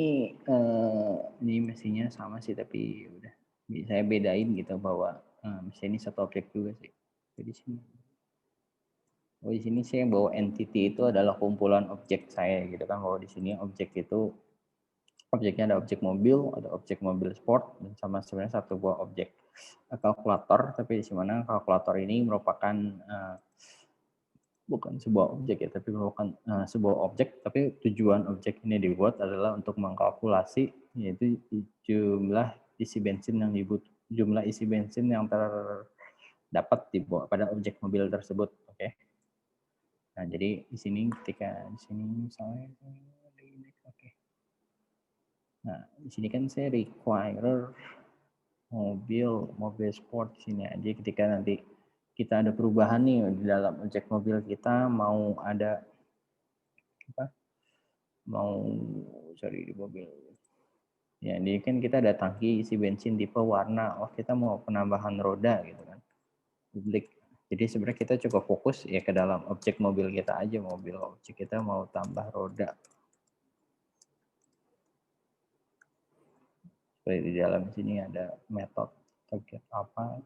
ini mesinnya sama sih, tapi udah saya bedain gitu bahwa mesin ini satu objek juga sih. Jadi sini. Oh, di sini saya bawa entity itu adalah kumpulan objek saya gitu kan, bahwa di sini objek itu objeknya ada objek mobil, ada objek mobil sport, dan sama sebenarnya satu buah objek kalkulator, tapi di mana kalkulator ini merupakan bukan sebuah objek ya, tapi merupakan sebuah objek, tapi tujuan objek ini dibuat adalah untuk mengkalkulasi yaitu jumlah isi bensin yang terdapat pada objek mobil tersebut. Oke. Nah, jadi di sini misalnya oke. Nah, di sini kan saya require mobil sport di sini aja. Ketika nanti kita ada perubahan nih di dalam objek mobil kita, mau di mobil. Ya, ini kan kita ada tangki isi bensin tipe warna. Oh, kita mau penambahan roda gitu kan. Publik. Jadi sebenarnya kita cukup fokus ya ke dalam objek mobil kita aja, objek kita mau tambah roda. Seperti di dalam sini ada metode target apa.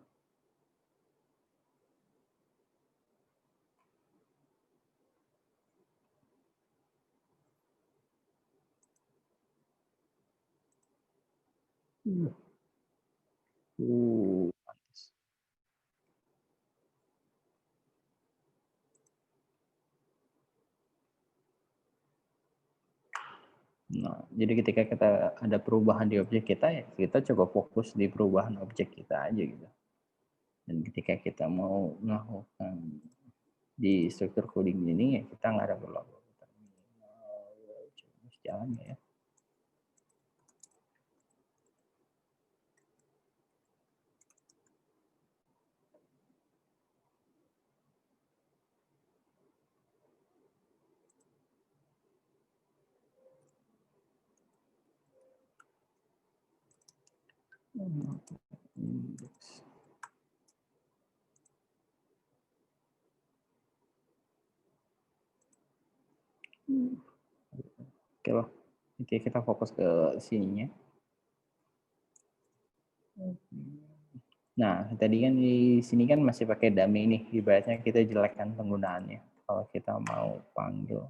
Nah, jadi ketika kita ada perubahan di objek kita, ya kita coba fokus di perubahan objek kita aja gitu. Dan ketika kita mau melakukan di struktur coding ini, ya kita nggak ada perlu jalan ya. Oke loh, jadi kita fokus ke sininya. Nah, tadi kan di sini kan masih pakai dummy nih, ibaratnya kita jelekkan penggunaannya. Kalau kita mau panggil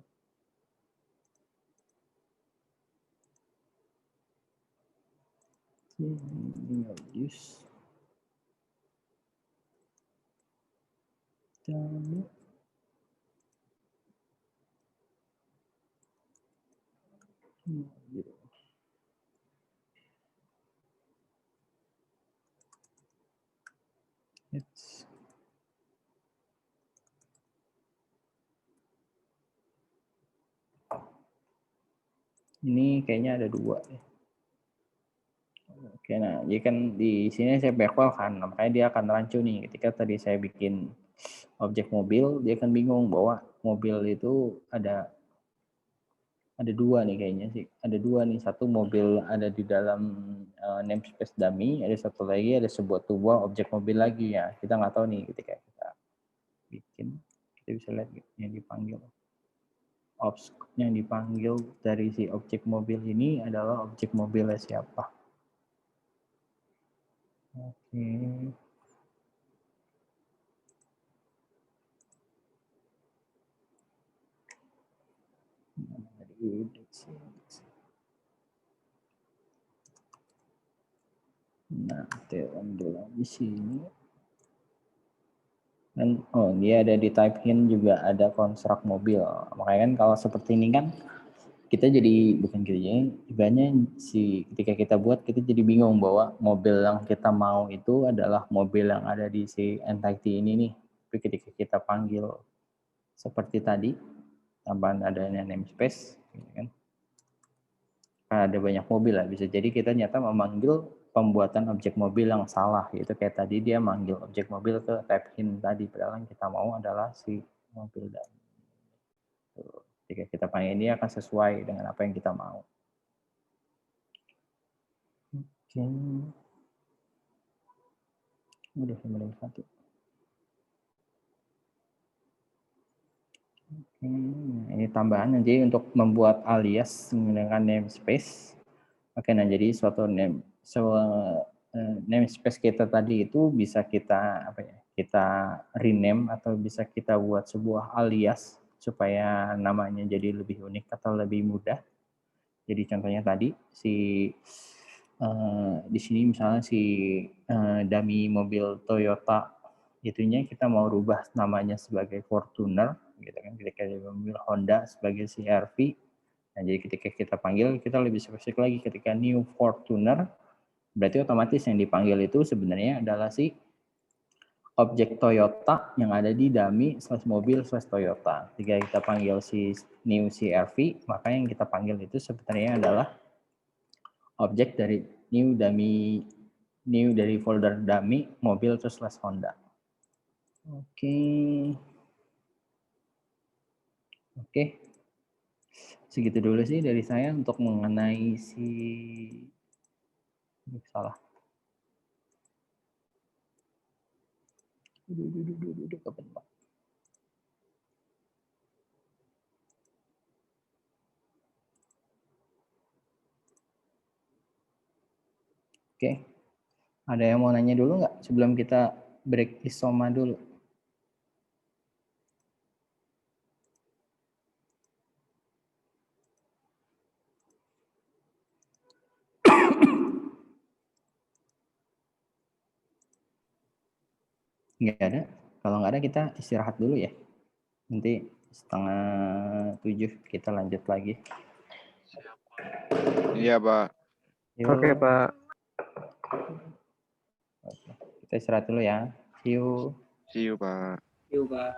use dummy. Gitu. Ini kayaknya ada dua ya. Oke, nah jadi kan di sini saya backward kan, makanya dia akan rancu nih. Ketika tadi saya bikin objek mobil, dia akan bingung bahwa mobil itu ada dua nih kayaknya sih. Ada dua nih, satu mobil ada di dalam namespace dummy, ada satu lagi ada sebuah objek mobil lagi ya. Kita nggak tahu nih ketika kita bikin, kita bisa lihat yang dipanggil. Yang dipanggil dari si objek mobil ini adalah objek mobilnya siapa. Oke. Nah, ambil di sini. Dan dia ada di type in juga ada construct mobil. Makanya kan kalau seperti ini kan kita jadi bukan gitu ya, ibaratnya ketika kita buat kita jadi bingung bahwa mobil yang kita mau itu adalah mobil yang ada di si entity ini nih. Tapi ketika kita panggil seperti tadi tanpa adanya namespace, gitu kan ada banyak mobil lah, bisa jadi kita nyata memanggil pembuatan objek mobil yang salah, yaitu kayak tadi dia manggil objek mobil ke type in tadi, padahal yang kita mau adalah si mobil dan jika kita panggil ini akan sesuai dengan apa yang kita mau. Oke. Udah 1. Ini tambahan jadi untuk membuat alias menggunakan namespace. Oke, nah jadi suatu namespace kita tadi itu bisa kita kita rename atau bisa kita buat sebuah alias supaya namanya jadi lebih unik atau lebih mudah. Jadi contohnya tadi di sini misalnya dummy mobil Toyota itunya kita mau rubah namanya sebagai Fortuner gitu kan, ketika mobil Honda sebagai CR-V. Nah, jadi ketika kita panggil kita lebih spesifik lagi, ketika new Fortuner berarti otomatis yang dipanggil itu sebenarnya adalah si objek Toyota yang ada di dummy/mobil/Toyota. Ketika kita panggil si new CR-V, maka yang kita panggil itu sebenarnya adalah objek dari new dari folder dummy mobil /Honda. Oke. Segitu dulu sih dari saya untuk mengenai salah. Oke. Ada yang mau nanya dulu nggak sebelum kita break isoma dulu? Nggak ada. Kalau nggak ada kita istirahat dulu ya. Nanti 6:30 kita lanjut lagi. Iya, Pak. Yuk, Oke, Pak. kita istirahat dulu ya. See you. See you, Pak. Yuk, Pak.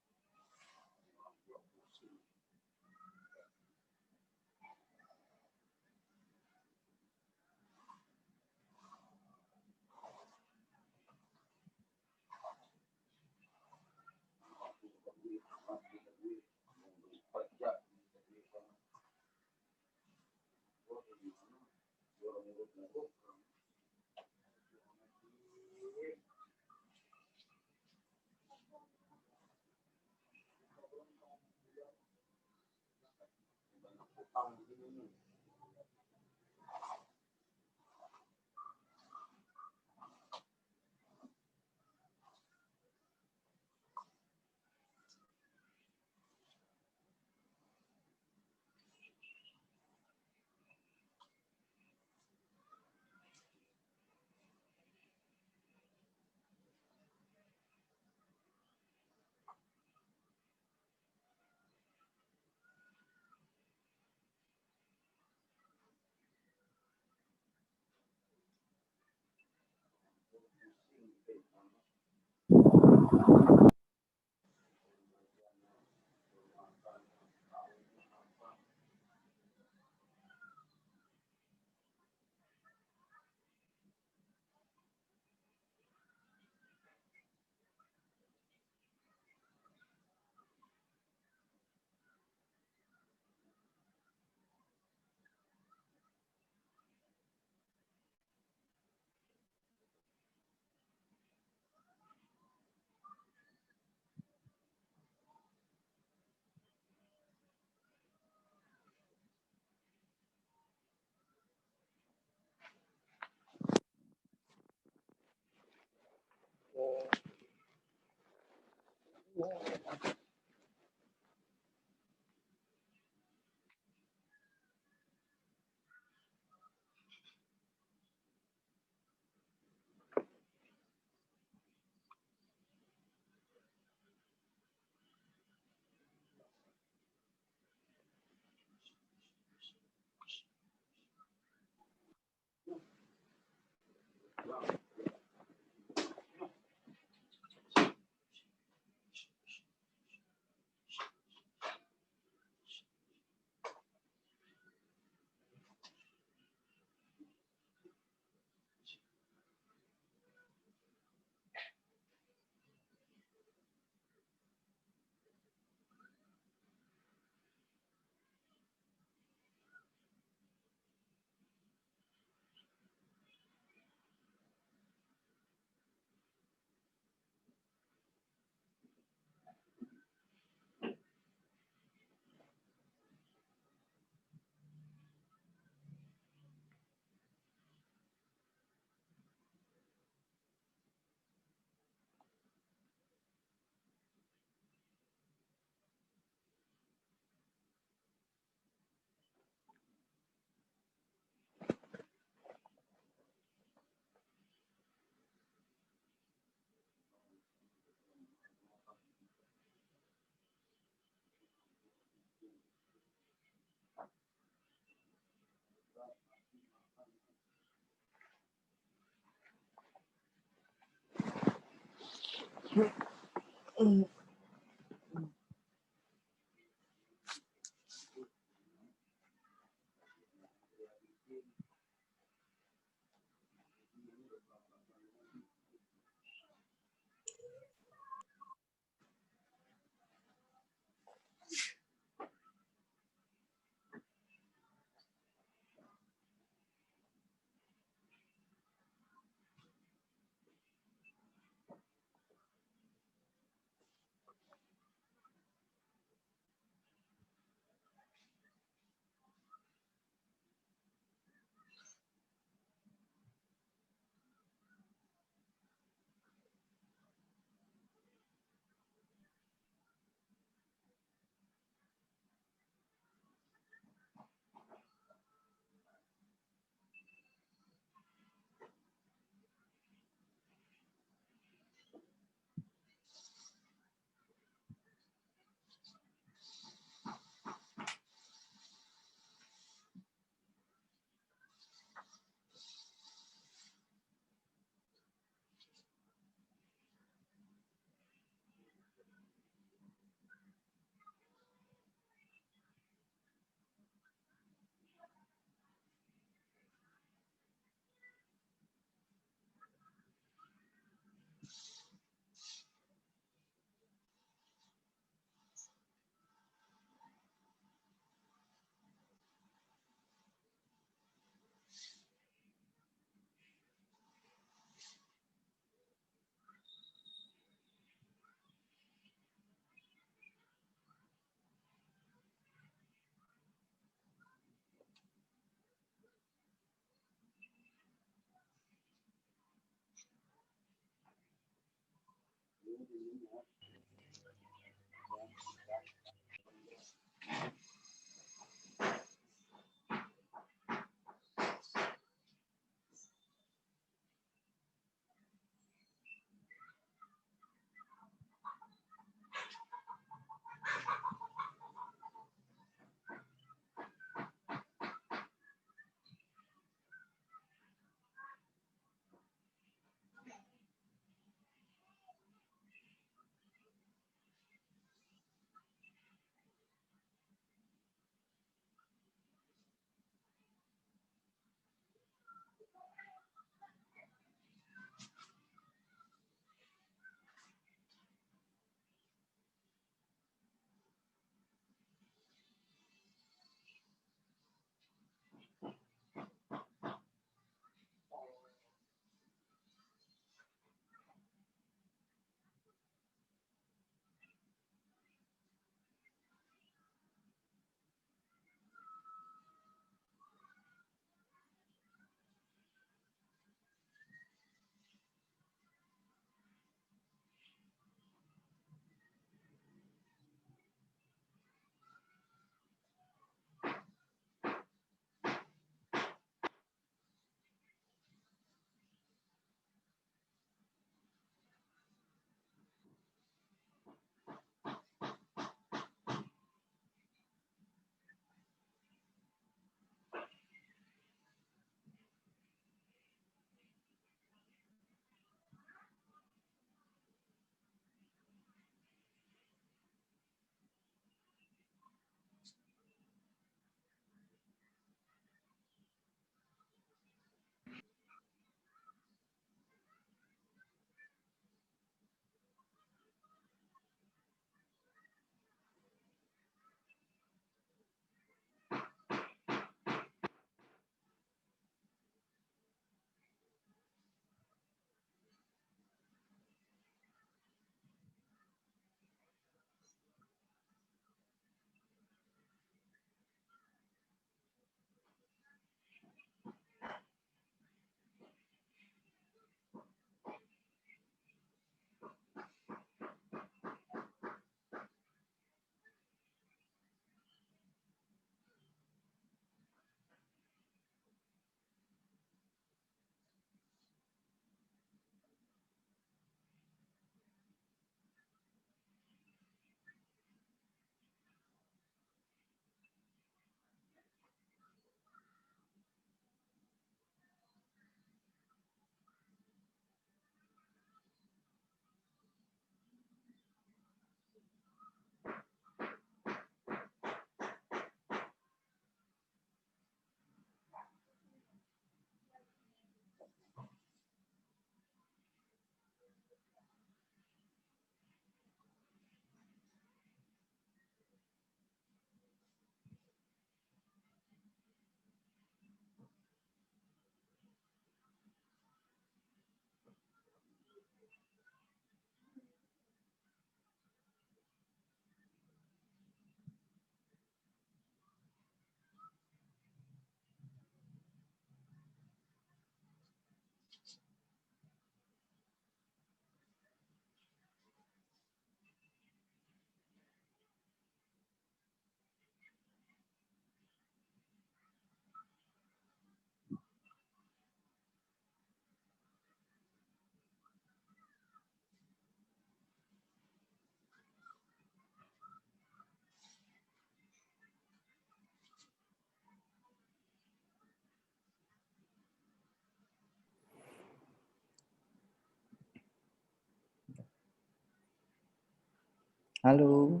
Halo.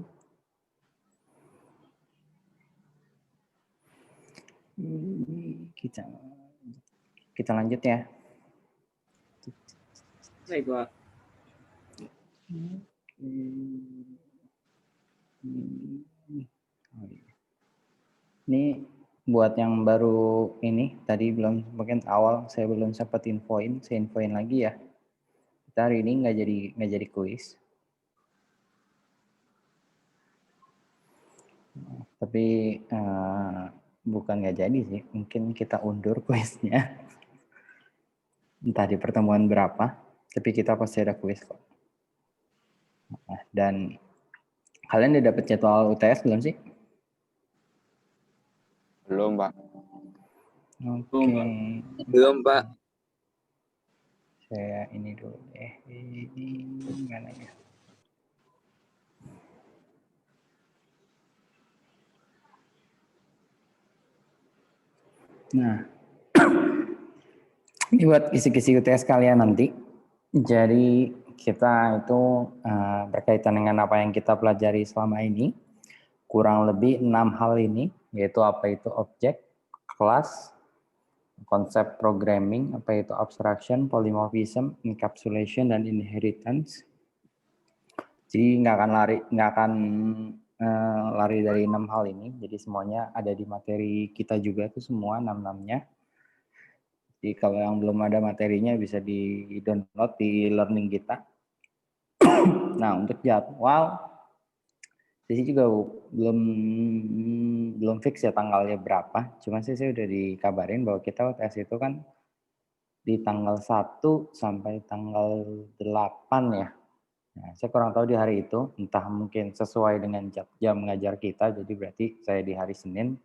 Kita lanjut ya. Baik, Pak. Ini buat yang baru ini, tadi belum bagian awal saya belum sempat infoin, saya infoin lagi ya. Kita hari ini nggak jadi kuis. Tapi bukan nggak jadi sih, mungkin kita undur kuisnya. Entah di pertemuan berapa, tapi kita pasti ada kuis kok. Nah, dan kalian udah dapat jadwal UTS belum sih? Belum, Pak. Oke. Belum, Pak. Saya ini dulu deh. Ini mana ya? Nah, ini buat kisi-kisi UTS kalian nanti. Jadi kita itu berkaitan dengan apa yang kita pelajari selama ini. Kurang lebih 6 hal ini, yaitu apa itu objek, kelas, konsep programming, apa itu abstraction, polymorphism, encapsulation, dan inheritance. Jadi nggak akan lari dari 6 hal ini. Jadi semuanya ada di materi kita juga tuh semua 6-6-nya. Jadi kalau yang belum ada materinya bisa di-download di learning kita. Nah, untuk jadwal di sini juga belum fix ya tanggalnya berapa. Cuma saya udah dikabarin bahwa kita UTS itu kan di tanggal 1 sampai tanggal 8 ya. Nah, saya kurang tahu di hari itu, entah mungkin sesuai dengan jam ngajar kita, jadi berarti saya di hari Senin,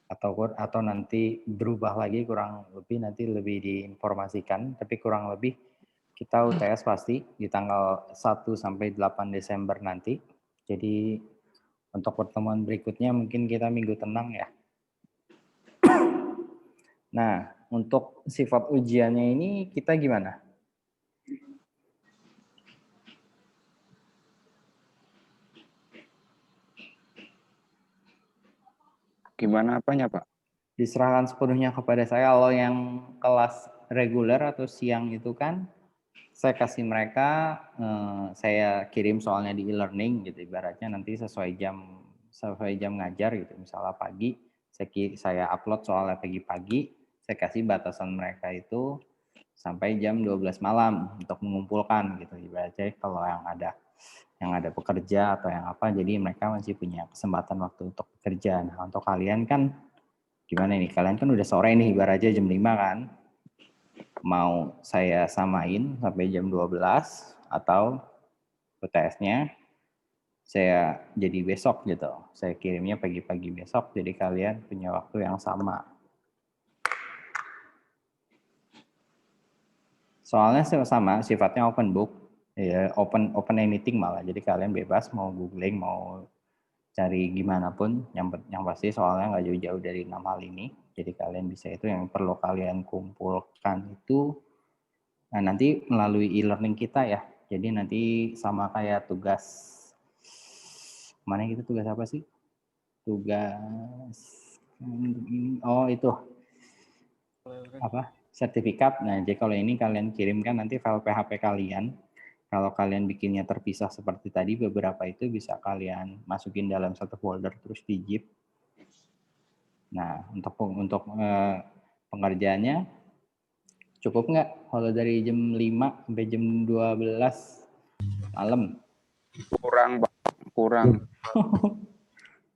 atau nanti berubah lagi, kurang lebih nanti lebih diinformasikan, tapi kurang lebih kita UTS pasti di tanggal 1 sampai 8 Desember nanti. Jadi untuk pertemuan berikutnya mungkin kita minggu tenang ya. Nah, untuk sifat ujiannya ini kita gimana? Gimana apanya, Pak? Diserahkan sepenuhnya kepada saya. Kalau yang kelas reguler atau siang itu kan saya kasih mereka, saya kirim soalnya di e-learning gitu, ibaratnya nanti sesuai jam ngajar gitu. Misalnya pagi, saya upload soalnya pagi-pagi, saya kasih batasan mereka itu sampai jam 12 malam untuk mengumpulkan gitu. Ibaratnya kalau yang ada pekerja atau yang apa, jadi mereka masih punya kesempatan waktu untuk bekerja. Nah, untuk kalian kan gimana nih? Kalian kan udah sore nih, ibaratnya jam 5 kan? Mau saya samain sampai jam 12 atau UTS-nya saya jadi besok gitu. Saya kirimnya pagi-pagi besok, jadi kalian punya waktu yang sama. Soalnya sama, sifatnya open book, ya open anything malah. Jadi kalian bebas mau googling, mau cari gimana pun, yang pasti soalnya nggak jauh-jauh dari 6 hal ini. Jadi kalian bisa itu yang perlu kalian kumpulkan itu nanti melalui e-learning kita ya. Jadi nanti sama kayak tugas, mana itu tugas apa sih? Tugas, oh itu apa? Sertifikat. Nah, jadi kalau ini kalian kirimkan nanti file PHP kalian. Kalau kalian bikinnya terpisah seperti tadi, beberapa itu bisa kalian masukin dalam satu folder terus di zip. Nah, untuk pengerjaannya cukup nggak kalau dari jam 5 sampai jam 12 malam? Kurang, Pak. Kurang.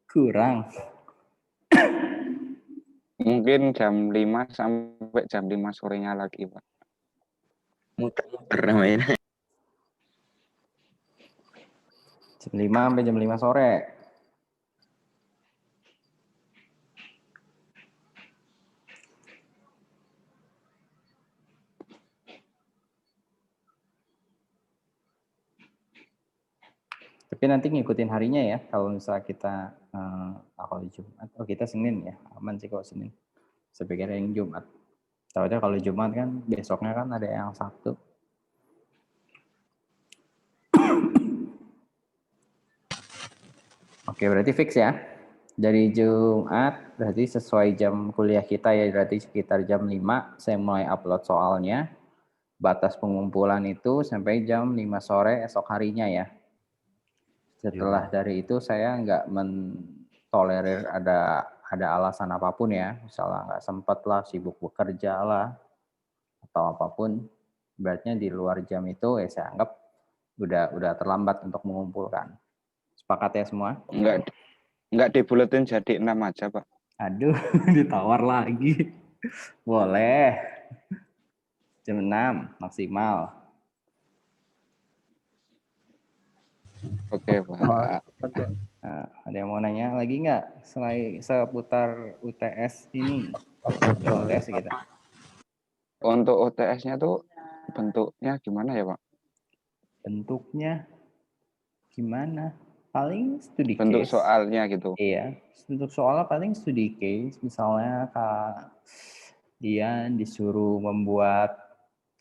Kurang. Mungkin jam 5 sampai jam 5 sorenya lagi, Pak. Muter-muter namanya. Jam 5 sampai jam 5 sore. Tapi nanti ngikutin harinya ya. Kalau misalnya kita kalau Jumat, kita Senin ya, aman sih kalau Senin. Saya pikir yang Jumat. Soalnya kalau Jumat kan besoknya kan ada yang Sabtu. Oke, berarti fix ya. Dari Jumat berarti sesuai jam kuliah kita ya, berarti sekitar jam 5 saya mulai upload soalnya. Batas pengumpulan itu sampai jam 5 sore esok harinya ya. Setelah dari itu saya nggak mentolerir ada alasan apapun ya, misalnya nggak sempat lah, sibuk bekerja lah, atau apapun, beratnya di luar jam itu ya saya anggap udah terlambat untuk mengumpulkan. Sepakat ya semua? Enggak dibuletin jadi 6 aja, Pak. Aduh, ditawar lagi. Boleh. Jam 6 maksimal. Oke, Oh, Pak. betul. Nah, ada yang mau nanya lagi nggak selain seputar UTS ini? Soal UTS kita. Untuk UTS-nya tuh bentuknya gimana ya, Pak? Bentuknya gimana? Paling studi Bentuk case. soalnya gitu. Iya, bentuk soalnya paling studi case. Misalnya Kak Dian disuruh membuat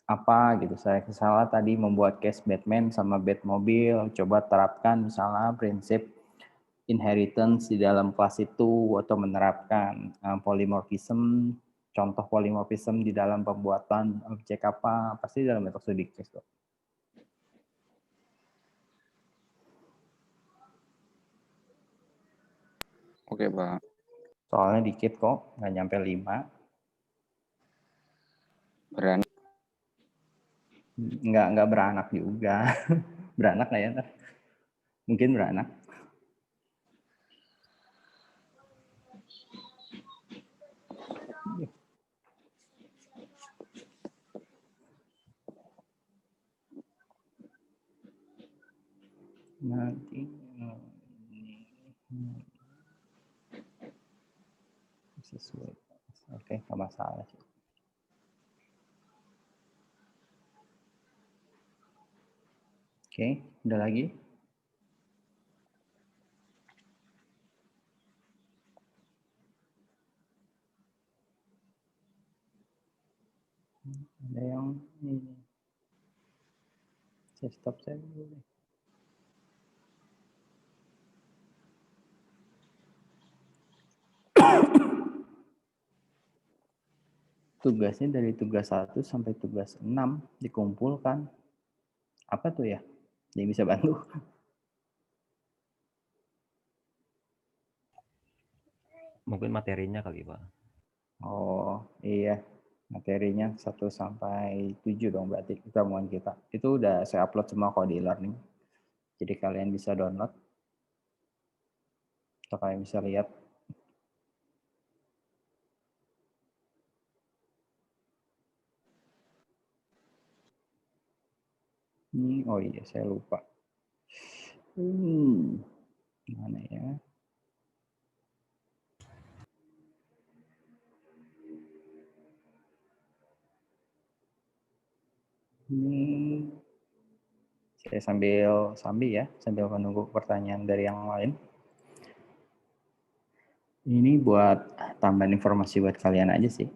apa gitu. Saya salah tadi membuat case Batman sama Batmobile. Coba terapkan misalnya prinsip inheritance di dalam kelas itu atau menerapkan polymorphism, contoh polymorphism di dalam pembuatan objek apa, pasti dalam bentuk studi case tuh. Oke, Pak. Soalnya dikit kok, nggak nyampe 5. Beranak. Nggak beranak juga. Beranak nggak ya? Mungkin beranak. Nanti sesuai. Oke, nggak masalah sih. Oke, udah lagi? Ada yang ini. Saya stop saya dulu. Tugasnya dari tugas 1 sampai tugas 6 dikumpulkan. Apa tuh ya? Yang bisa bantu? Mungkin materinya kali, Pak. Oh, iya. Materinya 1 sampai 7 dong berarti ketemuan kita. Itu udah saya upload semua kok di e-learning. Jadi kalian bisa download. Atau kalian bisa lihat. Oh iya, saya lupa. Mana ya? Ini saya sambil menunggu pertanyaan dari yang lain. Ini buat tambahan informasi buat kalian aja sih.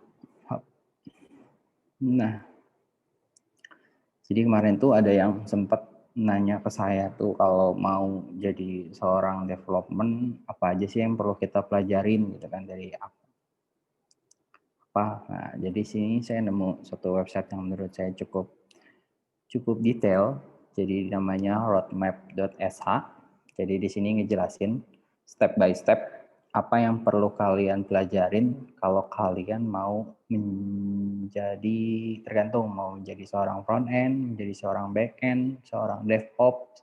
Nah, jadi kemarin tuh ada yang sempat nanya ke saya tuh kalau mau jadi seorang development apa aja sih yang perlu kita pelajarin gitu kan dari apa. Nah, jadi sini saya nemu satu website yang menurut saya cukup detail. Jadi namanya roadmap.sh. Jadi di sini ngejelasin step by step apa yang perlu kalian pelajarin kalau kalian mau menjadi tergantung mau menjadi seorang front end, menjadi seorang back end, seorang DevOps,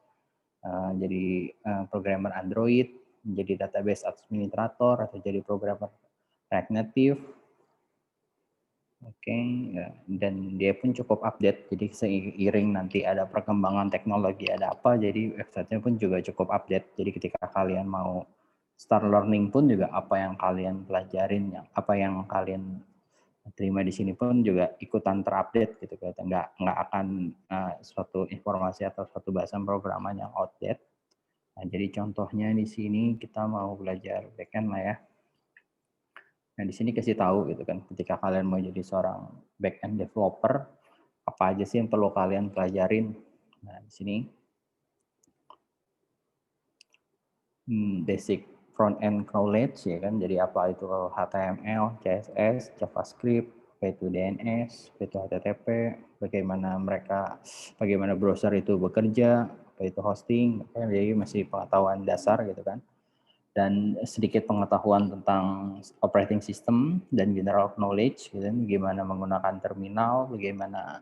jadi programmer Android, menjadi database administrator atau jadi programmer React Native. Oke, ya. Dan dia pun cukup update, jadi seiring nanti ada perkembangan teknologi, ada apa, jadi websitenya pun juga cukup update. Jadi ketika kalian mau start learning pun juga apa yang kalian pelajarin, apa yang kalian terima di sini pun juga ikutan terupdate gitu. Nggak akan suatu informasi atau suatu bahasan programan yang outdated. Nah, jadi contohnya di sini kita mau belajar backend lah ya. Nah, di sini kasih tahu gitu kan, ketika kalian mau jadi seorang back-end developer, apa aja sih yang perlu kalian pelajarin. Nah, di sini basic front-end knowledge ya kan, jadi apa itu HTML, CSS, JavaScript, P2DNS, P2HTTP, bagaimana browser itu bekerja, apa itu hosting, jadi masih pengetahuan dasar gitu kan. Dan sedikit pengetahuan tentang operating system dan general knowledge, gitu, bagaimana menggunakan terminal, bagaimana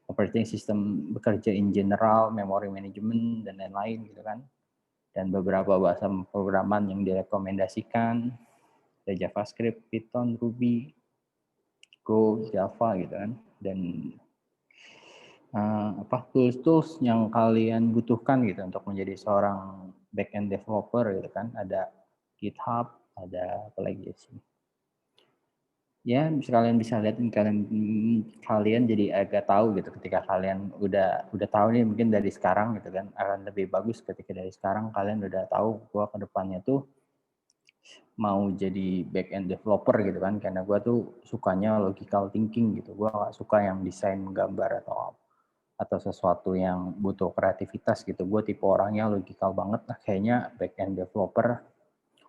operating system bekerja in general, memory management, dan lain-lain, gitu kan. Dan beberapa bahasa pemrograman yang direkomendasikan, ada JavaScript, Python, Ruby, Go, Java, gitu kan. Dan tools-tools yang kalian butuhkan gitu untuk menjadi seorang back-end developer gitu kan. Ada GitHub, ada apa lagi sih? Ya, kalian bisa lihat kalian jadi agak tahu gitu ketika kalian udah tahu nih, mungkin dari sekarang gitu kan akan lebih bagus ketika dari sekarang kalian udah tahu gua ke depannya tuh mau jadi back-end developer gitu kan, karena gua tuh sukanya logical thinking gitu. Gua gak suka yang desain gambar atau sesuatu yang butuh kreativitas gitu. Gue tipe orangnya logical banget. Nah, kayaknya back-end developer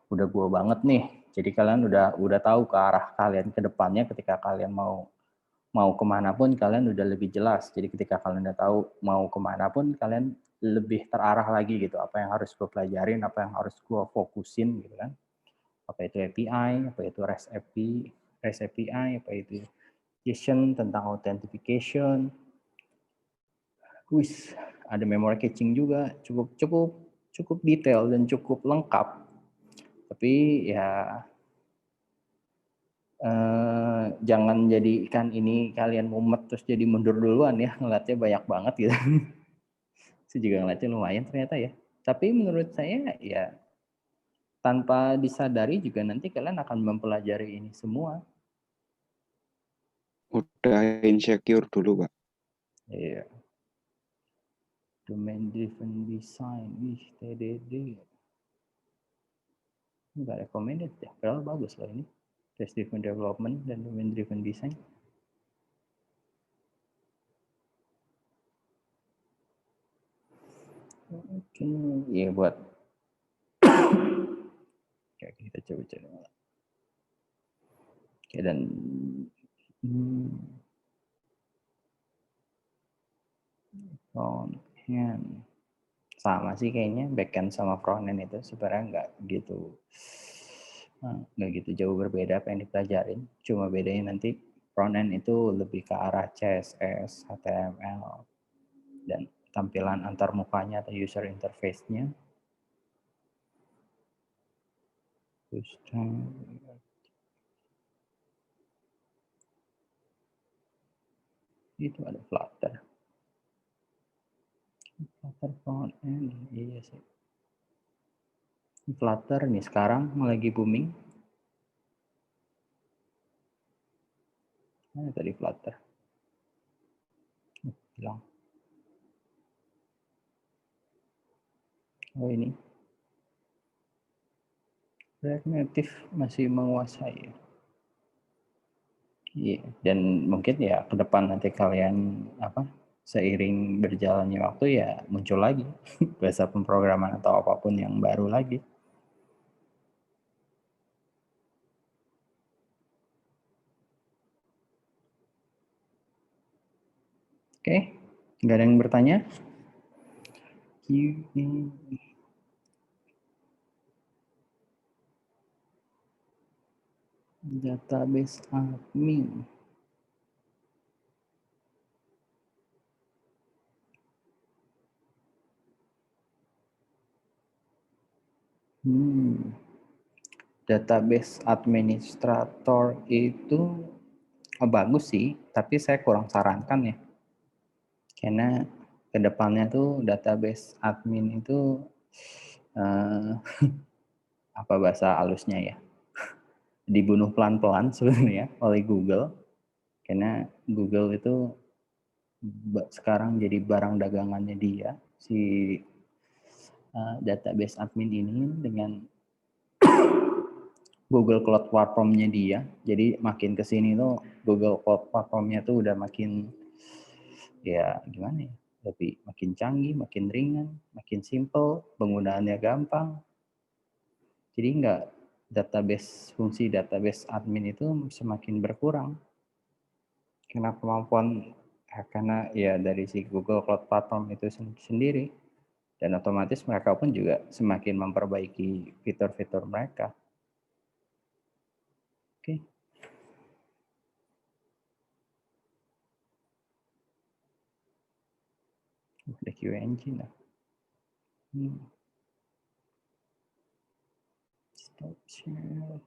udah gue banget nih. Jadi kalian udah tahu ke arah kalian ke depannya ketika kalian mau kemana pun kalian udah lebih jelas. Jadi ketika kalian udah tahu mau kemana pun kalian lebih terarah lagi gitu. Apa yang harus gue pelajarin, apa yang harus gue fokusin gitu kan. Apa itu API, apa itu REST API, apa itu JSON tentang authentication. Wis, ada memory caching juga, cukup detail dan cukup lengkap. Tapi ya jangan jadikan ini kalian mumet terus jadi mundur duluan ya, ngeliatnya banyak banget gitu. Saya juga ngeliatnya lumayan ternyata ya. Tapi menurut saya ya tanpa disadari juga nanti kalian akan mempelajari ini semua. Udah insecure dulu, Pak. Iya. Domain driven design, TDD. Enggak recommended ya, padahal bagus loh ini. Test driven development dan domain driven design. Oke, ya buat kayak kita coba cari. Oke, dan frontend sama sih kayaknya, backend sama frontend itu sebenarnya nggak gitu jauh berbeda apa yang dipelajarin. Cuma bedanya nanti frontend itu lebih ke arah CSS, HTML, dan tampilan antar mukanya atau user interface-nya. Itu ada Flutter frontend, iya sih. Flutter nih sekarang lagi booming. Mana tadi Flutter? Hilang. Oh ini. React Native masih menguasai. Iya, dan mungkin ya ke depan nanti kalian seiring berjalannya waktu ya muncul lagi bahasa pemrograman atau apapun yang baru lagi. Oke, nggak ada yang bertanya? Database admin. Database administrator itu bagus sih, tapi saya kurang sarankan ya. Karena kedepannya tuh database admin itu apa bahasa halusnya ya, dibunuh pelan-pelan sebenarnya oleh Google, karena Google itu sekarang jadi barang dagangannya dia, si database admin ini dengan Google Cloud Platform-nya dia. Jadi makin kesini tuh Google Cloud Platform-nya tuh udah makin ya gimana ya, lebih makin canggih, makin ringan, makin simple, penggunaannya gampang. Jadi fungsi database admin itu semakin berkurang. Karena ya dari si Google Cloud Platform itu sendiri. Dan otomatis mereka pun juga semakin memperbaiki fitur-fitur mereka. Oke. Ada QA engine lah. Stop share.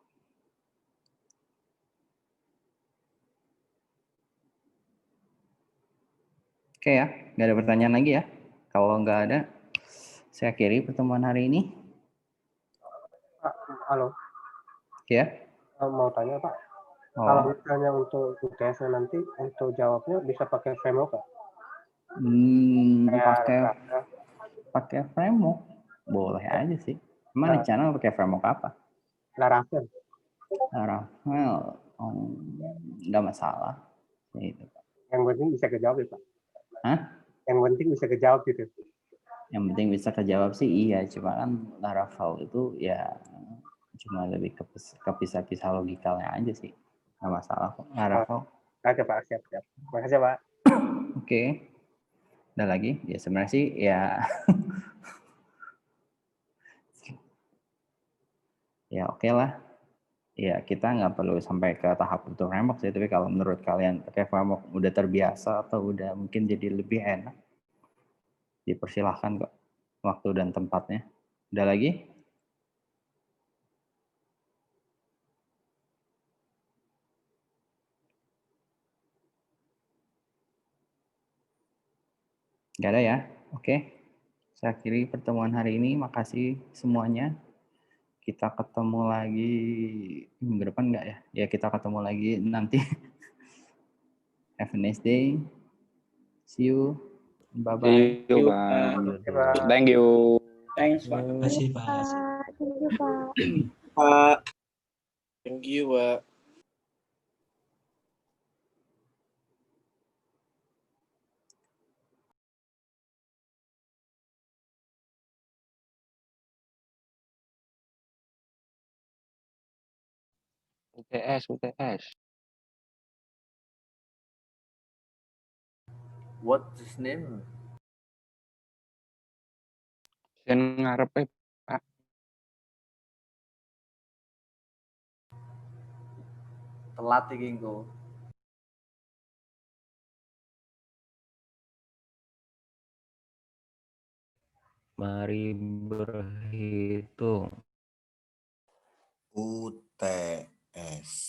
Oke ya, nggak ada pertanyaan lagi ya. Kalau nggak ada, saya akhiri pertemuan hari ini. Pak, halo, Ya. mau tanya Pak, Oh. kalau misalnya untuk UTS nanti untuk jawabnya bisa pakai framework Pak? Pakai framework boleh aja sih. Emang rencana pakai framework apa? Laravel. Laravel, nggak masalah. Gitu. Yang penting bisa kejawab ya Pak. Hah? Yang penting bisa kejawab gitu. Yang penting bisa kejawab sih iya, cuma kan Laravel itu ya cuma lebih ke pisah-pisah logikalnya aja sih. Nggak masalah kok Laravel. Oke Pak, siap. Makasih Pak. Oke. Ada lagi? Ya sebenarnya sih ya ya oke lah. Ya kita nggak perlu sampai ke tahap butuh framework sih, tapi kalau menurut kalian pakai framework udah terbiasa atau udah mungkin jadi lebih enak, dipersilahkan kok waktu dan tempatnya. Ada lagi? Nggak ada ya? Oke. Saya akhiri pertemuan hari ini. Makasih semuanya. Kita ketemu lagi minggu depan nggak ya? Ya kita ketemu lagi nanti. Have a nice day. See you. Bye-bye. See you, Pak. Thank you. Thanks, Pak. Terima kasih, Pak. Thank you, Pak. Pak. Thank you, Pak. UTS. What's his name? Sen ngarepe Pak. Telat iki engko. Mari berhitung. UTS.